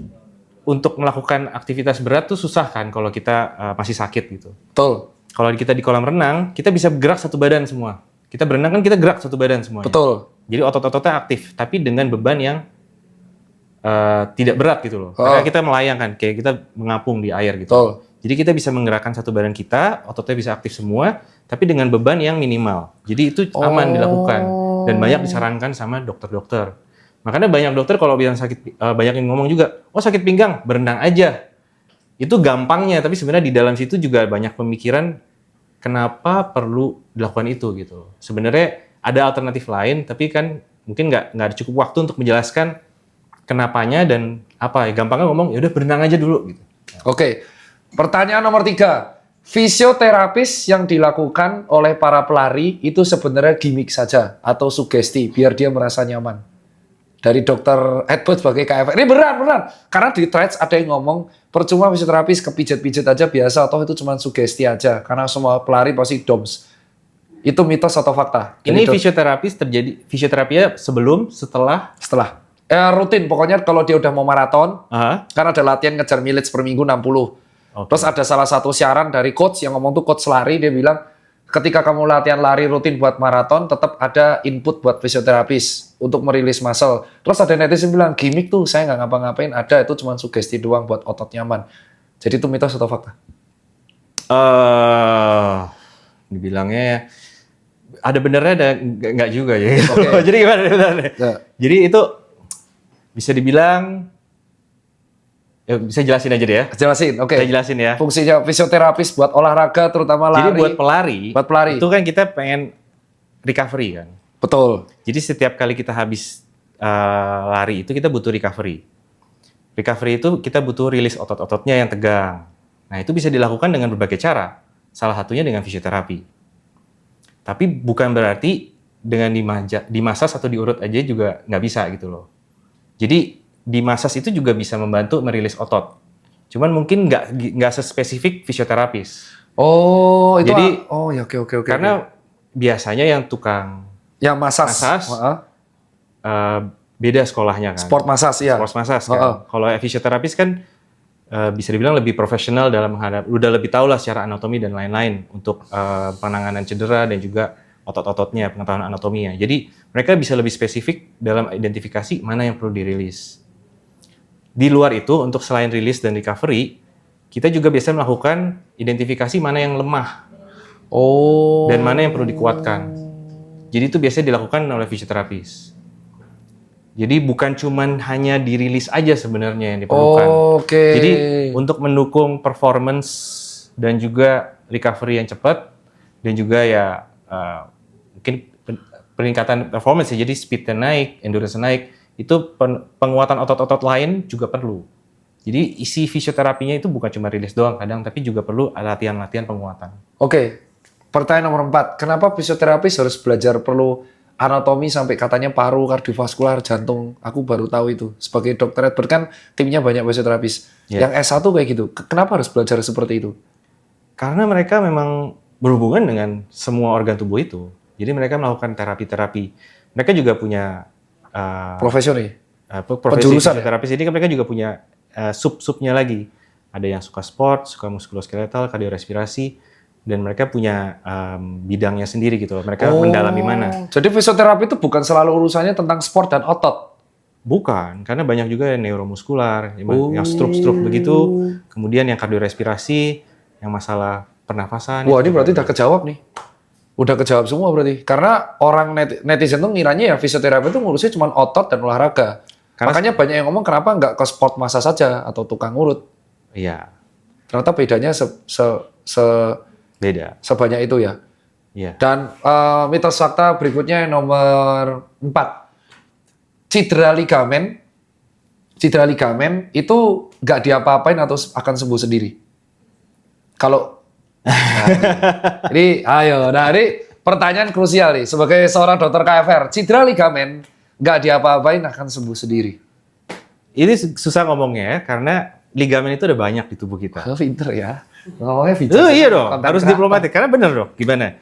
Speaker 2: untuk melakukan aktivitas berat tuh susah kan kalau kita masih sakit gitu.
Speaker 1: Betul.
Speaker 2: Kalau kita di kolam renang, kita bisa bergerak satu badan semua. Kita berenang kan kita gerak satu badan semuanya.
Speaker 1: Betul.
Speaker 2: Jadi otot-ototnya aktif, tapi dengan beban yang tidak berat gitu loh. Karena kita melayang kan, kayak kita mengapung di air gitu.
Speaker 1: Betul.
Speaker 2: Jadi kita bisa menggerakkan satu badan kita, ototnya bisa aktif semua, tapi dengan beban yang minimal. Jadi itu aman dilakukan dan banyak disarankan sama dokter-dokter. Makanya banyak dokter kalau bilang sakit, banyak yang ngomong juga, oh sakit pinggang, berenang aja. Itu gampangnya, tapi sebenarnya di dalam situ juga banyak pemikiran kenapa perlu dilakukan itu gitu. Sebenarnya ada alternatif lain, tapi kan mungkin nggak ada cukup waktu untuk menjelaskan kenapanya dan apa. Ya gampangnya ngomong, ya udah berenang aja dulu gitu.
Speaker 1: Oke. Pertanyaan nomor 3. Fisioterapis yang dilakukan oleh para pelari itu sebenarnya gimmick saja atau sugesti biar dia merasa nyaman. Dari dokter Edward sebagai KFR. Ini beneran. Karena di threads ada yang ngomong, percuma fisioterapis kepijat-pijat aja biasa, atau itu cuma sugesti aja. Karena semua pelari pasti DOMS. Itu mitos atau fakta?
Speaker 2: Ini fisioterapis terjadi, fisioterapinya sebelum, setelah?
Speaker 1: Setelah. Rutin, pokoknya kalau dia udah mau maraton, kan ada latihan ngejar mileage per minggu 60. Terus ada salah satu siaran dari coach yang ngomong tuh coach lari, dia bilang, ketika kamu latihan lari rutin buat maraton, tetap ada input buat fisioterapis untuk merilis muscle. Terus ada netizen bilang, gimmick tuh, saya nggak ngapa-ngapain, ada itu cuma sugesti doang buat otot nyaman. Jadi itu mitos atau fakta?
Speaker 2: Dibilangnya ada benernya, ada nggak juga ya.
Speaker 1: Okay.
Speaker 2: Jadi gimana benernya? Ya. Jadi itu bisa dibilang, ya bisa jelasin aja deh ya.
Speaker 1: Jelasin, oke.
Speaker 2: Saya jelasin ya.
Speaker 1: Fungsinya fisioterapis buat olahraga, terutama lari.
Speaker 2: Jadi buat pelari, itu kan kita pengen recovery kan.
Speaker 1: Betul.
Speaker 2: Jadi setiap kali kita habis lari itu kita butuh recovery. Recovery itu kita butuh rilis otot-ototnya yang tegang. Nah itu bisa dilakukan dengan berbagai cara. Salah satunya dengan fisioterapi. Tapi bukan berarti dengan dimasas atau diurut aja juga nggak bisa gitu loh. Jadi dimasas itu juga bisa membantu merilis otot. Cuman mungkin nggak sespesifik fisioterapis.
Speaker 1: Oh, itu
Speaker 2: jadi
Speaker 1: ya oke.
Speaker 2: Karena biasanya yang tukang
Speaker 1: yang masas
Speaker 2: beda sekolahnya kan.
Speaker 1: Sport masas ya.
Speaker 2: Sport masas kan. Kalau fisioterapis kan bisa dibilang lebih profesional dalam menghadapi, udah lebih tahu lah secara anatomi dan lain-lain untuk penanganan cedera dan juga otot-ototnya, pengetahuan anatominya. Jadi mereka bisa lebih spesifik dalam identifikasi mana yang perlu dirilis. Di luar itu, untuk selain rilis dan recovery, kita juga biasa melakukan identifikasi mana yang lemah. Dan mana yang perlu dikuatkan. Jadi itu biasanya dilakukan oleh fisioterapis. Jadi bukan cuman hanya dirilis aja sebenarnya yang diperlukan. Jadi untuk mendukung performance dan juga recovery yang cepat, dan juga ya mungkin peningkatan performance ya, jadi speed-nya naik, endurance naik, itu penguatan otot-otot lain juga perlu. Jadi isi fisioterapinya itu bukan cuma rilis doang kadang, tapi juga perlu latihan-latihan penguatan.
Speaker 1: Pertanyaan nomor 4. Kenapa fisioterapis harus belajar perlu anatomi sampai katanya paru, kardiovaskular, jantung? Aku baru tahu itu. Sebagai dokter Edward kan timnya banyak fisioterapis. Yang S1 kayak gitu. Kenapa harus belajar seperti itu?
Speaker 2: Karena mereka memang berhubungan dengan semua organ tubuh itu. Jadi mereka melakukan terapi-terapi. Mereka juga punya
Speaker 1: profesi
Speaker 2: penjurusan fisioterapis. Jadi mereka juga punya sub-subnya lagi. Ada yang suka sport, suka muskuloskeletal, kardiorespirasi, dan mereka punya bidangnya sendiri gitu loh. Mereka mendalami mana.
Speaker 1: Jadi fisioterapi itu bukan selalu urusannya tentang sport dan otot?
Speaker 2: Bukan, karena banyak juga yang neuromuskular, yang stroke begitu, kemudian yang kardiorespirasi, yang masalah pernafasan.
Speaker 1: Wah, ini berarti udah kejawab nih. Udah kejawab semua berarti. Karena orang netizen tuh ngiranya ya fisioterapi itu ngurusnya cuma otot dan olahraga. Makanya banyak yang ngomong kenapa nggak ke sport massa saja atau tukang urut.
Speaker 2: Iya.
Speaker 1: Ternyata bedanya
Speaker 2: Beda.
Speaker 1: sebanyak itu ya.
Speaker 2: Iya.
Speaker 1: Dan mitos fakta berikutnya yang nomor 4. Cedera ligamen itu nggak diapa-apain atau akan sembuh sendiri. Kalau ini pertanyaan krusial nih sebagai seorang dokter KFR, cedera ligamen nggak diapa-apain akan sembuh sendiri.
Speaker 2: Ini susah ngomongnya ya, karena ligamen itu ada banyak di tubuh kita.
Speaker 1: Pinter ya, ngomongnya pinter.
Speaker 2: Iya dong, harus diplomatik. Karena bener dong, gimana?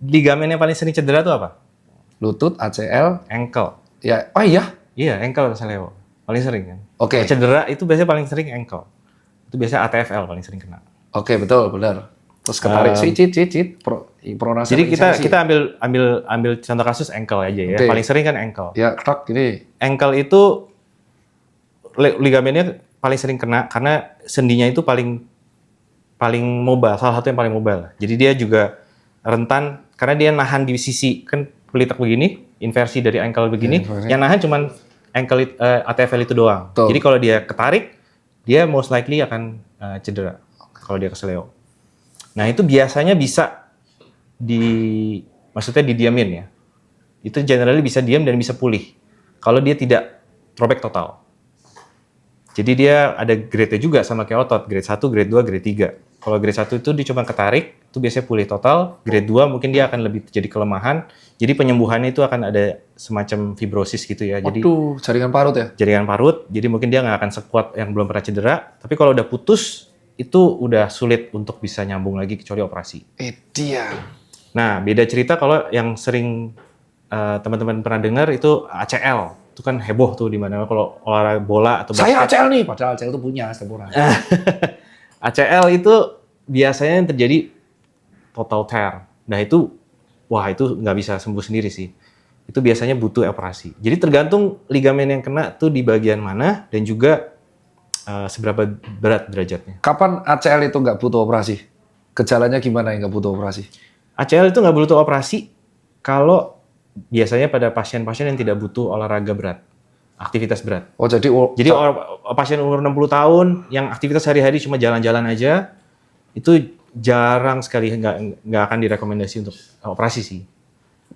Speaker 2: Ligamen yang paling sering cedera itu apa?
Speaker 1: Lutut, ACL,
Speaker 2: Ankle.
Speaker 1: ya. Oh iya.
Speaker 2: Iya, ankle misalnya paling sering kan.
Speaker 1: Oke.
Speaker 2: Kalau cedera itu biasanya paling sering ankle. Itu biasanya ATFL paling sering kena.
Speaker 1: Oke, betul, benar. Terus ketarik, pronasi.
Speaker 2: Jadi kita ambil contoh kasus ankle aja ya.
Speaker 1: Oke.
Speaker 2: Paling sering kan ankle.
Speaker 1: Ya, kerak gini.
Speaker 2: Ankle itu ligamennya paling sering kena karena sendinya itu paling mobile, salah satu yang paling mobile. Jadi dia juga rentan karena dia nahan di sisi kan pelitak begini, inversi dari ankle begini, yang nahan cuman ankle ATFL itu doang.
Speaker 1: Betul.
Speaker 2: Jadi kalau dia ketarik, dia most likely akan cedera kalau dia kesleo. Nah itu biasanya bisa maksudnya didiamin ya. Itu generally bisa diam dan bisa pulih kalau dia tidak robek total. Jadi dia ada grade-nya juga sama kayak otot, grade 1, grade 2, grade 3. Kalau grade 1 itu dia cuma ketarik, itu biasanya pulih total. Grade 2 mungkin dia akan lebih terjadi kelemahan. Jadi penyembuhannya itu akan ada semacam fibrosis gitu ya. Jadi
Speaker 1: Waduh, jaringan parut ya?
Speaker 2: jaringan parut, jadi mungkin dia nggak akan sekuat yang belum pernah cedera. Tapi kalau udah putus, itu udah sulit untuk bisa nyambung lagi kecuali operasi.
Speaker 1: Dia.
Speaker 2: Nah, beda cerita kalau yang sering teman-teman pernah dengar itu ACL. Itu kan heboh tuh di mana kalau olahraga bola atau basket.
Speaker 1: Saya ACL nih, padahal ACL itu punya setiap orang.
Speaker 2: ACL itu biasanya yang terjadi total tear. Nah itu nggak bisa sembuh sendiri sih. Itu biasanya butuh operasi. Jadi tergantung ligamen yang kena tuh di bagian mana dan juga seberapa berat derajatnya.
Speaker 1: Kapan ACL itu nggak butuh operasi? Gejalanya gimana yang nggak butuh operasi?
Speaker 2: ACL itu nggak butuh operasi kalau biasanya pada pasien-pasien yang tidak butuh olahraga berat, aktivitas berat.
Speaker 1: Oh jadi
Speaker 2: Pasien umur 60 tahun yang aktivitas sehari-hari cuma jalan-jalan aja, itu jarang sekali nggak akan direkomendasi untuk operasi sih.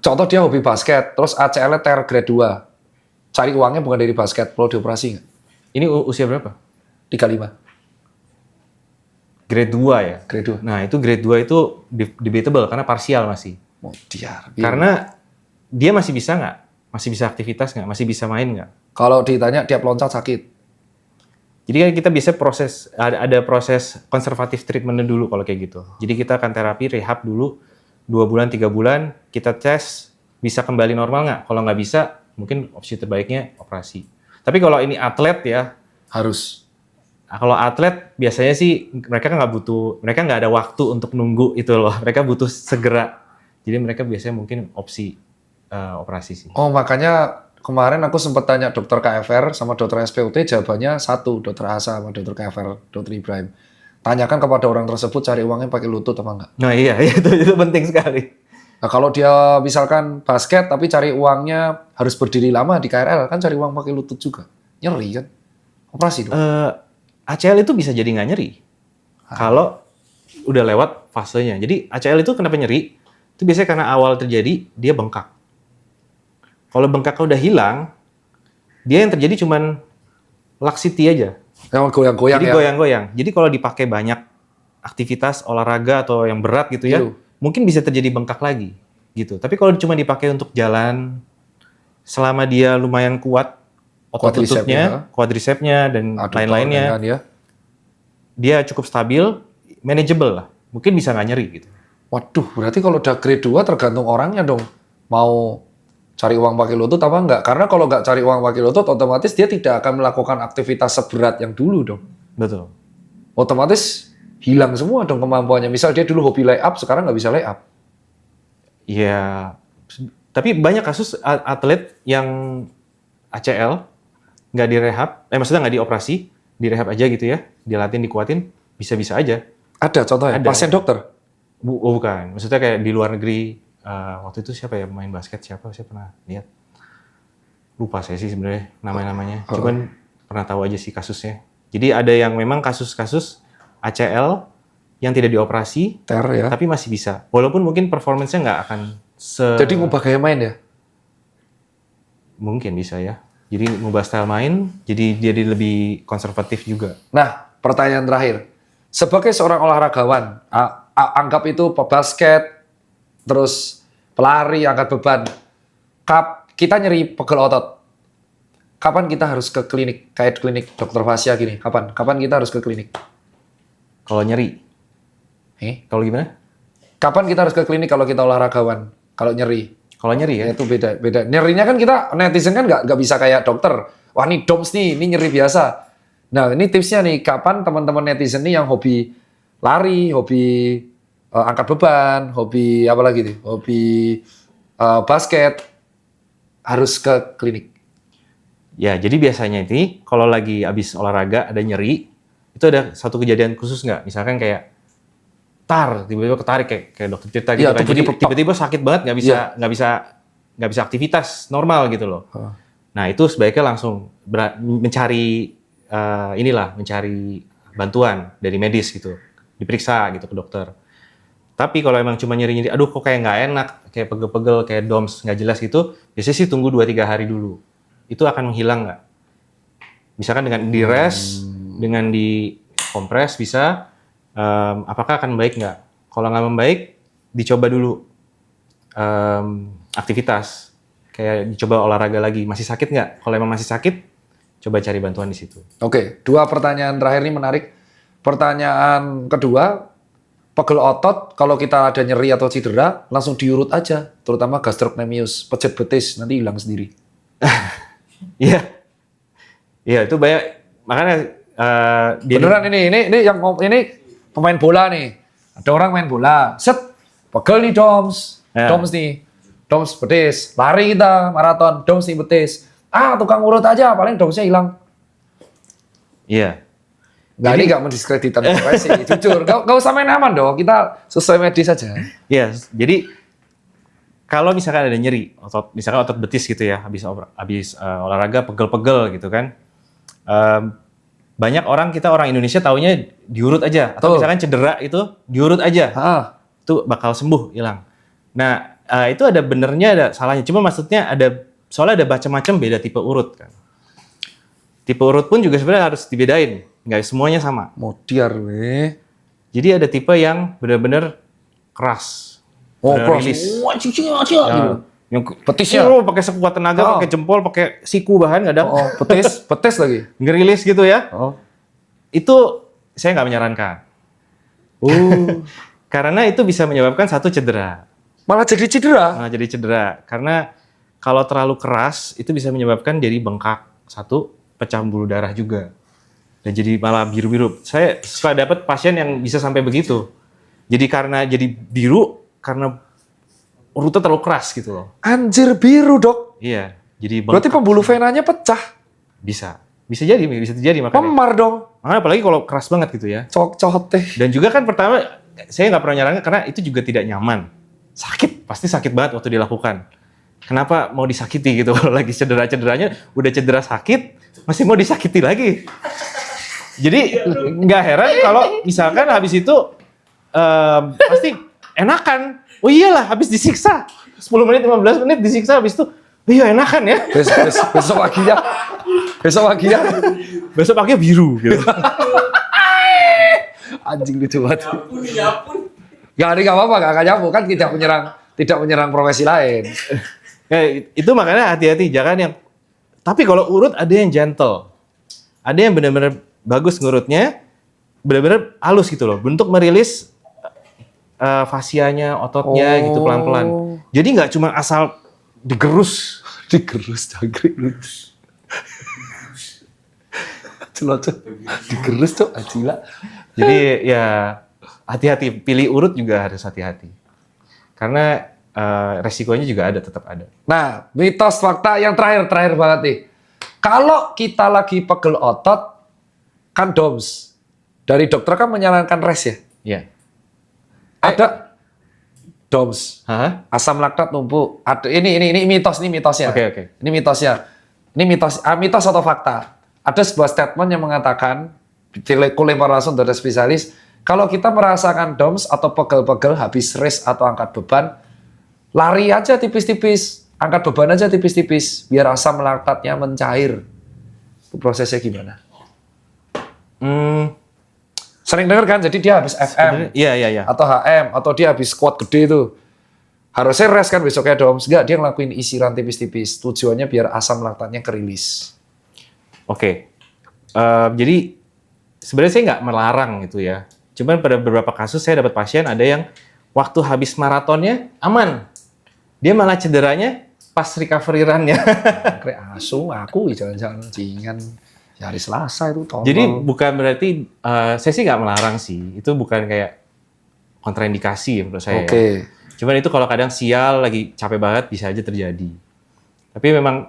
Speaker 1: Contoh dia hobi basket, terus ACL-nya tear grade 2. Cari uangnya bukan dari basket, perlu dioperasi nggak?
Speaker 2: Ini usia berapa?
Speaker 1: 35.
Speaker 2: Grade 2 ya?
Speaker 1: Grade 2.
Speaker 2: Nah itu grade 2 itu debatable karena parsial masih.
Speaker 1: Oh,
Speaker 2: Karena dia masih bisa nggak? Masih bisa aktivitas nggak? Masih bisa main nggak?
Speaker 1: Kalau ditanya tiap loncat sakit.
Speaker 2: Jadi kan kita bisa ada proses konservatif treatment dulu kalau kayak gitu. Jadi kita akan terapi, rehab dulu 2 bulan, 3 bulan, kita tes bisa kembali normal nggak? Kalau nggak bisa, mungkin opsi terbaiknya operasi. Tapi kalau ini atlet ya,
Speaker 1: Harus.
Speaker 2: Nah, kalau atlet biasanya sih mereka nggak ada waktu untuk nunggu itu loh. Mereka butuh segera. Jadi mereka biasanya mungkin opsi operasi sih.
Speaker 1: Oh makanya kemarin aku sempat tanya dokter KFR sama dokter SPOT, jawabannya satu, dokter Asa sama dokter KFR, dokter Ibrahim. Tanyakan kepada orang tersebut cari uangnya pakai lutut apa enggak.
Speaker 2: Nah iya itu penting sekali.
Speaker 1: Nah kalau dia misalkan basket tapi cari uangnya harus berdiri lama di KRL, kan cari uang pakai lutut juga. Nyeri kan? Operasi dong.
Speaker 2: ACL itu bisa jadi nggak nyeri kalau udah lewat fasenya. Jadi ACL itu kenapa nyeri? Itu biasanya karena awal terjadi dia bengkak. Kalau bengkaknya udah hilang, dia yang terjadi cuman laxity aja.
Speaker 1: Yang goyang-goyang
Speaker 2: Jadi
Speaker 1: ya.
Speaker 2: goyang-goyang. Jadi kalau dipakai banyak aktivitas olahraga atau yang berat gitu ya, mungkin bisa terjadi bengkak lagi gitu. Tapi kalau cuma dipakai untuk jalan, selama dia lumayan kuat, otot lututnya, quadricepsnya dan lain-lainnya, dia cukup stabil, manageable lah. Mungkin bisa nggak nyeri gitu.
Speaker 1: Waduh, berarti kalau udah grade 2 tergantung orangnya dong. Mau cari uang pakai lutut apa enggak? Karena kalau nggak cari uang pakai lutut, otomatis dia tidak akan melakukan aktivitas seberat yang dulu dong.
Speaker 2: Betul.
Speaker 1: Otomatis hilang semua dong kemampuannya. Misal dia dulu hobi lay up, sekarang nggak bisa lay up.
Speaker 2: Iya. Tapi banyak kasus atlet yang ACL nggak direhab, maksudnya nggak dioperasi, direhab aja gitu ya, dilatih, dikuatin, bisa-bisa aja.
Speaker 1: Ada contohnya?
Speaker 2: Ada.
Speaker 1: Pasien dokter?
Speaker 2: Bukan. Maksudnya kayak di luar negeri, waktu itu siapa ya main basket, saya pernah lihat. Lupa saya sih sebenarnya namanya. Cuman pernah tahu aja sih kasusnya. Jadi ada yang memang kasus-kasus ACL yang tidak dioperasi,
Speaker 1: ya.
Speaker 2: tapi masih bisa. Walaupun mungkin performance-nya nggak akan
Speaker 1: Jadi ngubah gaya main ya?
Speaker 2: Mungkin bisa ya. Jadi ngubah style main, jadi dia lebih konservatif juga.
Speaker 1: Nah, pertanyaan terakhir. Sebagai seorang olahragawan, anggap itu pebasket, terus pelari, angkat beban. Kita nyeri pegel otot. Kapan kita harus ke klinik? Kayak klinik dokter fascia gini. Kapan kita harus ke klinik?
Speaker 2: Kalau nyeri. Kalau gimana?
Speaker 1: Kapan kita harus ke klinik kalau kita olahragawan? Kalau nyeri?
Speaker 2: Kalau nyeri ya?
Speaker 1: Itu beda. Nyerinya kan kita, netizen kan nggak bisa kayak dokter. Wah ini DOMS nih, ini nyeri biasa. Nah ini tipsnya nih, kapan teman-teman netizen nih yang hobi lari, hobi angkat beban, hobi apa lagi nih? Hobi basket, harus ke klinik.
Speaker 2: Ya, jadi biasanya ini kalau lagi habis olahraga ada nyeri, itu ada satu kejadian khusus nggak? Misalkan kayak tiba-tiba ketarik kayak dokter Tirta gitu kan. Jadi tiba-tiba sakit banget, nggak bisa aktivitas normal gitu loh. Nah itu sebaiknya langsung mencari mencari bantuan dari medis gitu, diperiksa gitu ke dokter. Tapi kalau emang cuma nyeri-nyeri, aduh kok kayak nggak enak, kayak pegel-pegel, kayak DOMS nggak jelas gitu, biasanya sih tunggu 2-3 hari dulu. Itu akan menghilang nggak? Misalkan dengan di rest, dengan di kompres bisa, apakah akan baik nggak? Kalau nggak membaik, dicoba dulu aktivitas, kayak dicoba olahraga lagi. Masih sakit nggak? Kalau emang masih sakit, coba cari bantuan di situ.
Speaker 1: Oke, 2 pertanyaan terakhir ini menarik. Pertanyaan kedua, pegel otot kalau kita ada nyeri atau cedera langsung diurut aja, terutama gastrocnemius, pejat betis nanti hilang sendiri.
Speaker 2: Iya, itu banyak. Makanya
Speaker 1: beneran ini pemain bola nih. Ada orang main bola, set pegel nih DOMS, DOMS nih, DOMS betis, lari kita maraton, DOMS nih betis. Tukang urut aja, paling DOMS-nya hilang.
Speaker 2: Iya.
Speaker 1: Nggak, ini nggak mendiskreditkan profesi, jujur. Nggak usah main aman dong, kita sesuai medis saja.
Speaker 2: Iya, jadi kalau misalkan ada nyeri, misalkan otot betis gitu ya, habis olahraga pegel-pegel gitu kan, banyak orang Indonesia taunya diurut aja, atau misalkan cedera itu diurut aja, itu bakal sembuh, hilang. Nah, itu ada benernya, ada salahnya. Cuma maksudnya soalnya ada macam-macam beda tipe urut kan. Tipe urut pun juga sebenarnya harus dibedain, nggak semuanya sama.
Speaker 1: Modiar weh.
Speaker 2: Jadi ada tipe yang benar-benar keras. Rilis. Yang petisnya pakai sekuat tenaga, pakai jempol, pakai siku bahkan kadang.
Speaker 1: Petis lagi.
Speaker 2: Ngerilis gitu ya. Itu saya nggak menyarankan. Karena itu bisa menyebabkan satu cedera.
Speaker 1: Malah jadi cedera.
Speaker 2: Karena kalau terlalu keras itu bisa menyebabkan jadi bengkak, satu pecah pembuluh darah juga. Dan jadi malah biru-biru. Saya suka dapat pasien yang bisa sampai begitu. Jadi karena jadi biru karena urutnya terlalu keras gitu loh.
Speaker 1: Anjir, biru dok.
Speaker 2: Iya, jadi bengkak.
Speaker 1: Berarti pembuluh venanya pecah.
Speaker 2: Bisa terjadi makanya.
Speaker 1: Memar dong.
Speaker 2: Makanya apalagi kalau keras banget gitu ya.
Speaker 1: Cocok teh.
Speaker 2: Dan juga kan pertama saya nggak pernah nyarankan karena itu juga tidak nyaman. Pasti sakit banget waktu dilakukan. Kenapa mau disakiti gitu kalau lagi cederanya udah cedera sakit masih mau disakiti lagi. Jadi nggak heran kalau misalkan habis itu pasti enakan. Oh iyalah, habis disiksa 10 menit 15 menit disiksa habis itu. Iya enakan ya.
Speaker 1: Besok paginya
Speaker 2: biru gitu.
Speaker 1: Anjing lucu banget. Ya nggak apa-apa, nggak nyapu kan tidak menyerang profesi lain.
Speaker 2: Ya, itu makanya hati-hati, jangan yang. Tapi kalau urut ada yang gentle, ada yang benar-benar bagus ngurutnya, benar-benar halus gitu loh, bentuk merilis fasianya, ototnya gitu pelan-pelan. Jadi nggak cuma asal digerus jangkrik lucu. Celocok digerus tuh acila. Jadi ya hati-hati, pilih urut juga harus hati-hati. Karena resikonya juga tetap ada.
Speaker 1: Nah, mitos fakta yang terakhir banget nih. Kalau kita lagi pegel otot, kan DOMS. Dari dokter kan menyarankan rest ya?
Speaker 2: Iya.
Speaker 1: Ada DOMS. Asam laktat numpuk. Ada ini mitosnya.
Speaker 2: Oke.
Speaker 1: Ini mitosnya. Ini mitos atau fakta? Ada sebuah statement yang mengatakan, dilempar langsung dari spesialis, Kalau kita merasakan DOMS atau pegel-pegel habis race atau angkat beban, lari aja tipis-tipis, angkat beban aja tipis-tipis, biar asam laktatnya mencair. Itu prosesnya gimana? Sering denger kan, jadi dia habis FM
Speaker 2: Iya.
Speaker 1: atau HM atau dia habis squat gede itu. Harusnya rest kan besoknya DOMS. Enggak, dia ngelakuin isiran tipis-tipis. Tujuannya biar asam laktatnya kerilis.
Speaker 2: Oke. Jadi sebenarnya saya nggak melarang gitu ya. Cuman pada beberapa kasus saya dapat pasien ada yang waktu habis maratonnya aman. Dia malah cederanya pas recovery run-nya.
Speaker 1: Kayak asu, aku jalan-jalan cingan. Ya hari Selasa itu tolong.
Speaker 2: Jadi bukan berarti saya sih nggak melarang sih. Itu bukan kayak kontraindikasi menurut saya.
Speaker 1: Oke.
Speaker 2: Ya. Cuman itu kalau kadang sial lagi capek banget bisa aja terjadi. Tapi memang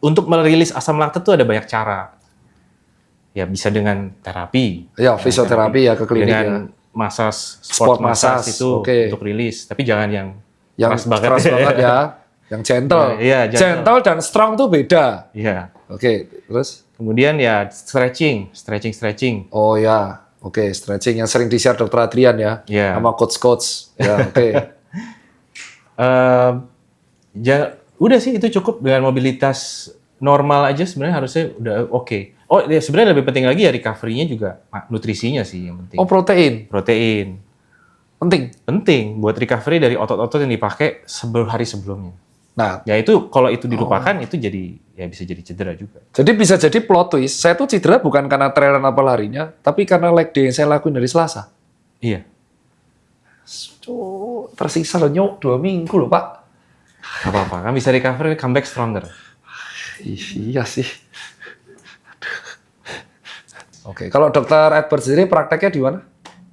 Speaker 2: untuk merilis asam laktat tuh ada banyak cara. Ya bisa dengan terapi.
Speaker 1: Ya, fisioterapi ya ke klinik
Speaker 2: dengan
Speaker 1: ya.
Speaker 2: massage,
Speaker 1: Sport
Speaker 2: sport massage
Speaker 1: massage,
Speaker 2: itu
Speaker 1: oke.
Speaker 2: untuk rilis. Tapi jangan yang
Speaker 1: Yang
Speaker 2: keras banget.
Speaker 1: ya. Yang gentle.
Speaker 2: Iya, gentle.
Speaker 1: Gentle dan strong tuh beda.
Speaker 2: Iya.
Speaker 1: Oke, terus?
Speaker 2: Kemudian ya stretching.
Speaker 1: Oh ya, oke, stretching yang sering di-share Dr. Adrian ya.
Speaker 2: Iya.
Speaker 1: Sama coach-coach. Ya, oke.
Speaker 2: Udah sih itu cukup dengan mobilitas normal aja sebenarnya harusnya udah oke. Oh ya sebenarnya lebih penting lagi ya recovery-nya juga nutrisinya sih yang penting.
Speaker 1: Oh, protein.
Speaker 2: Protein. Penting buat recovery dari otot-otot yang dipakai hari sebelumnya.
Speaker 1: Nah,
Speaker 2: Ya itu kalau itu dilupakan itu jadi ya bisa jadi cedera juga.
Speaker 1: jadi bisa jadi plot twist. Saya tuh cedera bukan karena trailan apa larinya, tapi karena leg day yang saya lakuin dari Selasa.
Speaker 2: Iya.
Speaker 1: Tuh, tersisa loh nyok 2 minggu loh, Pak.
Speaker 2: Gak apa-apa kan bisa recovery comeback stronger.
Speaker 1: Iya sih. Oke, kalau Dr. Edward sendiri prakteknya di mana?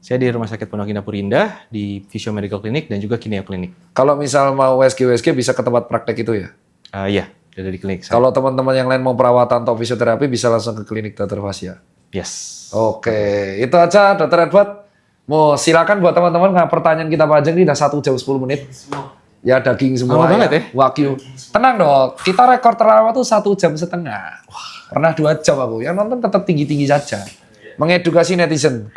Speaker 2: Saya di Rumah Sakit Pondok Indah Purindah, di Physio Medical Clinic dan juga Kineo Clinic.
Speaker 1: Kalau misal mau USG bisa ke tempat praktek itu ya?
Speaker 2: Iya, ada di klinik saya.
Speaker 1: Kalau teman-teman yang lain mau perawatan atau fisioterapi bisa langsung ke klinik Dr. Fasya.
Speaker 2: Yes.
Speaker 1: Oke, itu aja Dr. Edward. Mau silakan buat teman-teman nggak pertanyaan kita panjang ini udah 1 jam 10 menit. Ya daging semua
Speaker 2: Lama banget ya?
Speaker 1: Wagyu. Tenang dong, kita rekor terlama tuh 1,5 jam. Pernah 2 jam aku. Yang nonton tetap tinggi-tinggi saja. Mengedukasi netizen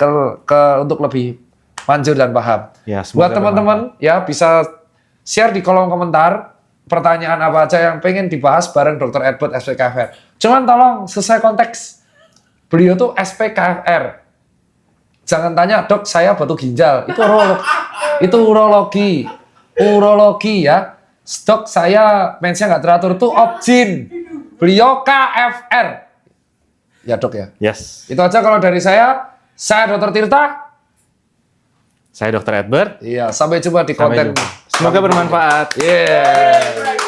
Speaker 1: untuk lebih manjur dan paham.
Speaker 2: Ya, semoga
Speaker 1: buat teman-teman ya bisa share di kolom komentar pertanyaan apa aja yang pengen dibahas bareng Dr. Edward SPKFR. Cuman tolong sesuai konteks. Beliau tuh SPKFR. Jangan tanya, "Dok, saya batu ginjal." Itu urologi. Urologi ya. Dok, saya mensnya nggak teratur tuh Opjin. Beliau KFR. Ya, Dok ya.
Speaker 2: Yes.
Speaker 1: Itu aja kalau dari saya. Saya Dr. Tirta.
Speaker 2: Saya Dr. Edward.
Speaker 1: Iya, sampai jumpa di
Speaker 2: Sampai
Speaker 1: konten.
Speaker 2: jumpa. Semoga bermanfaat.
Speaker 1: Yeah.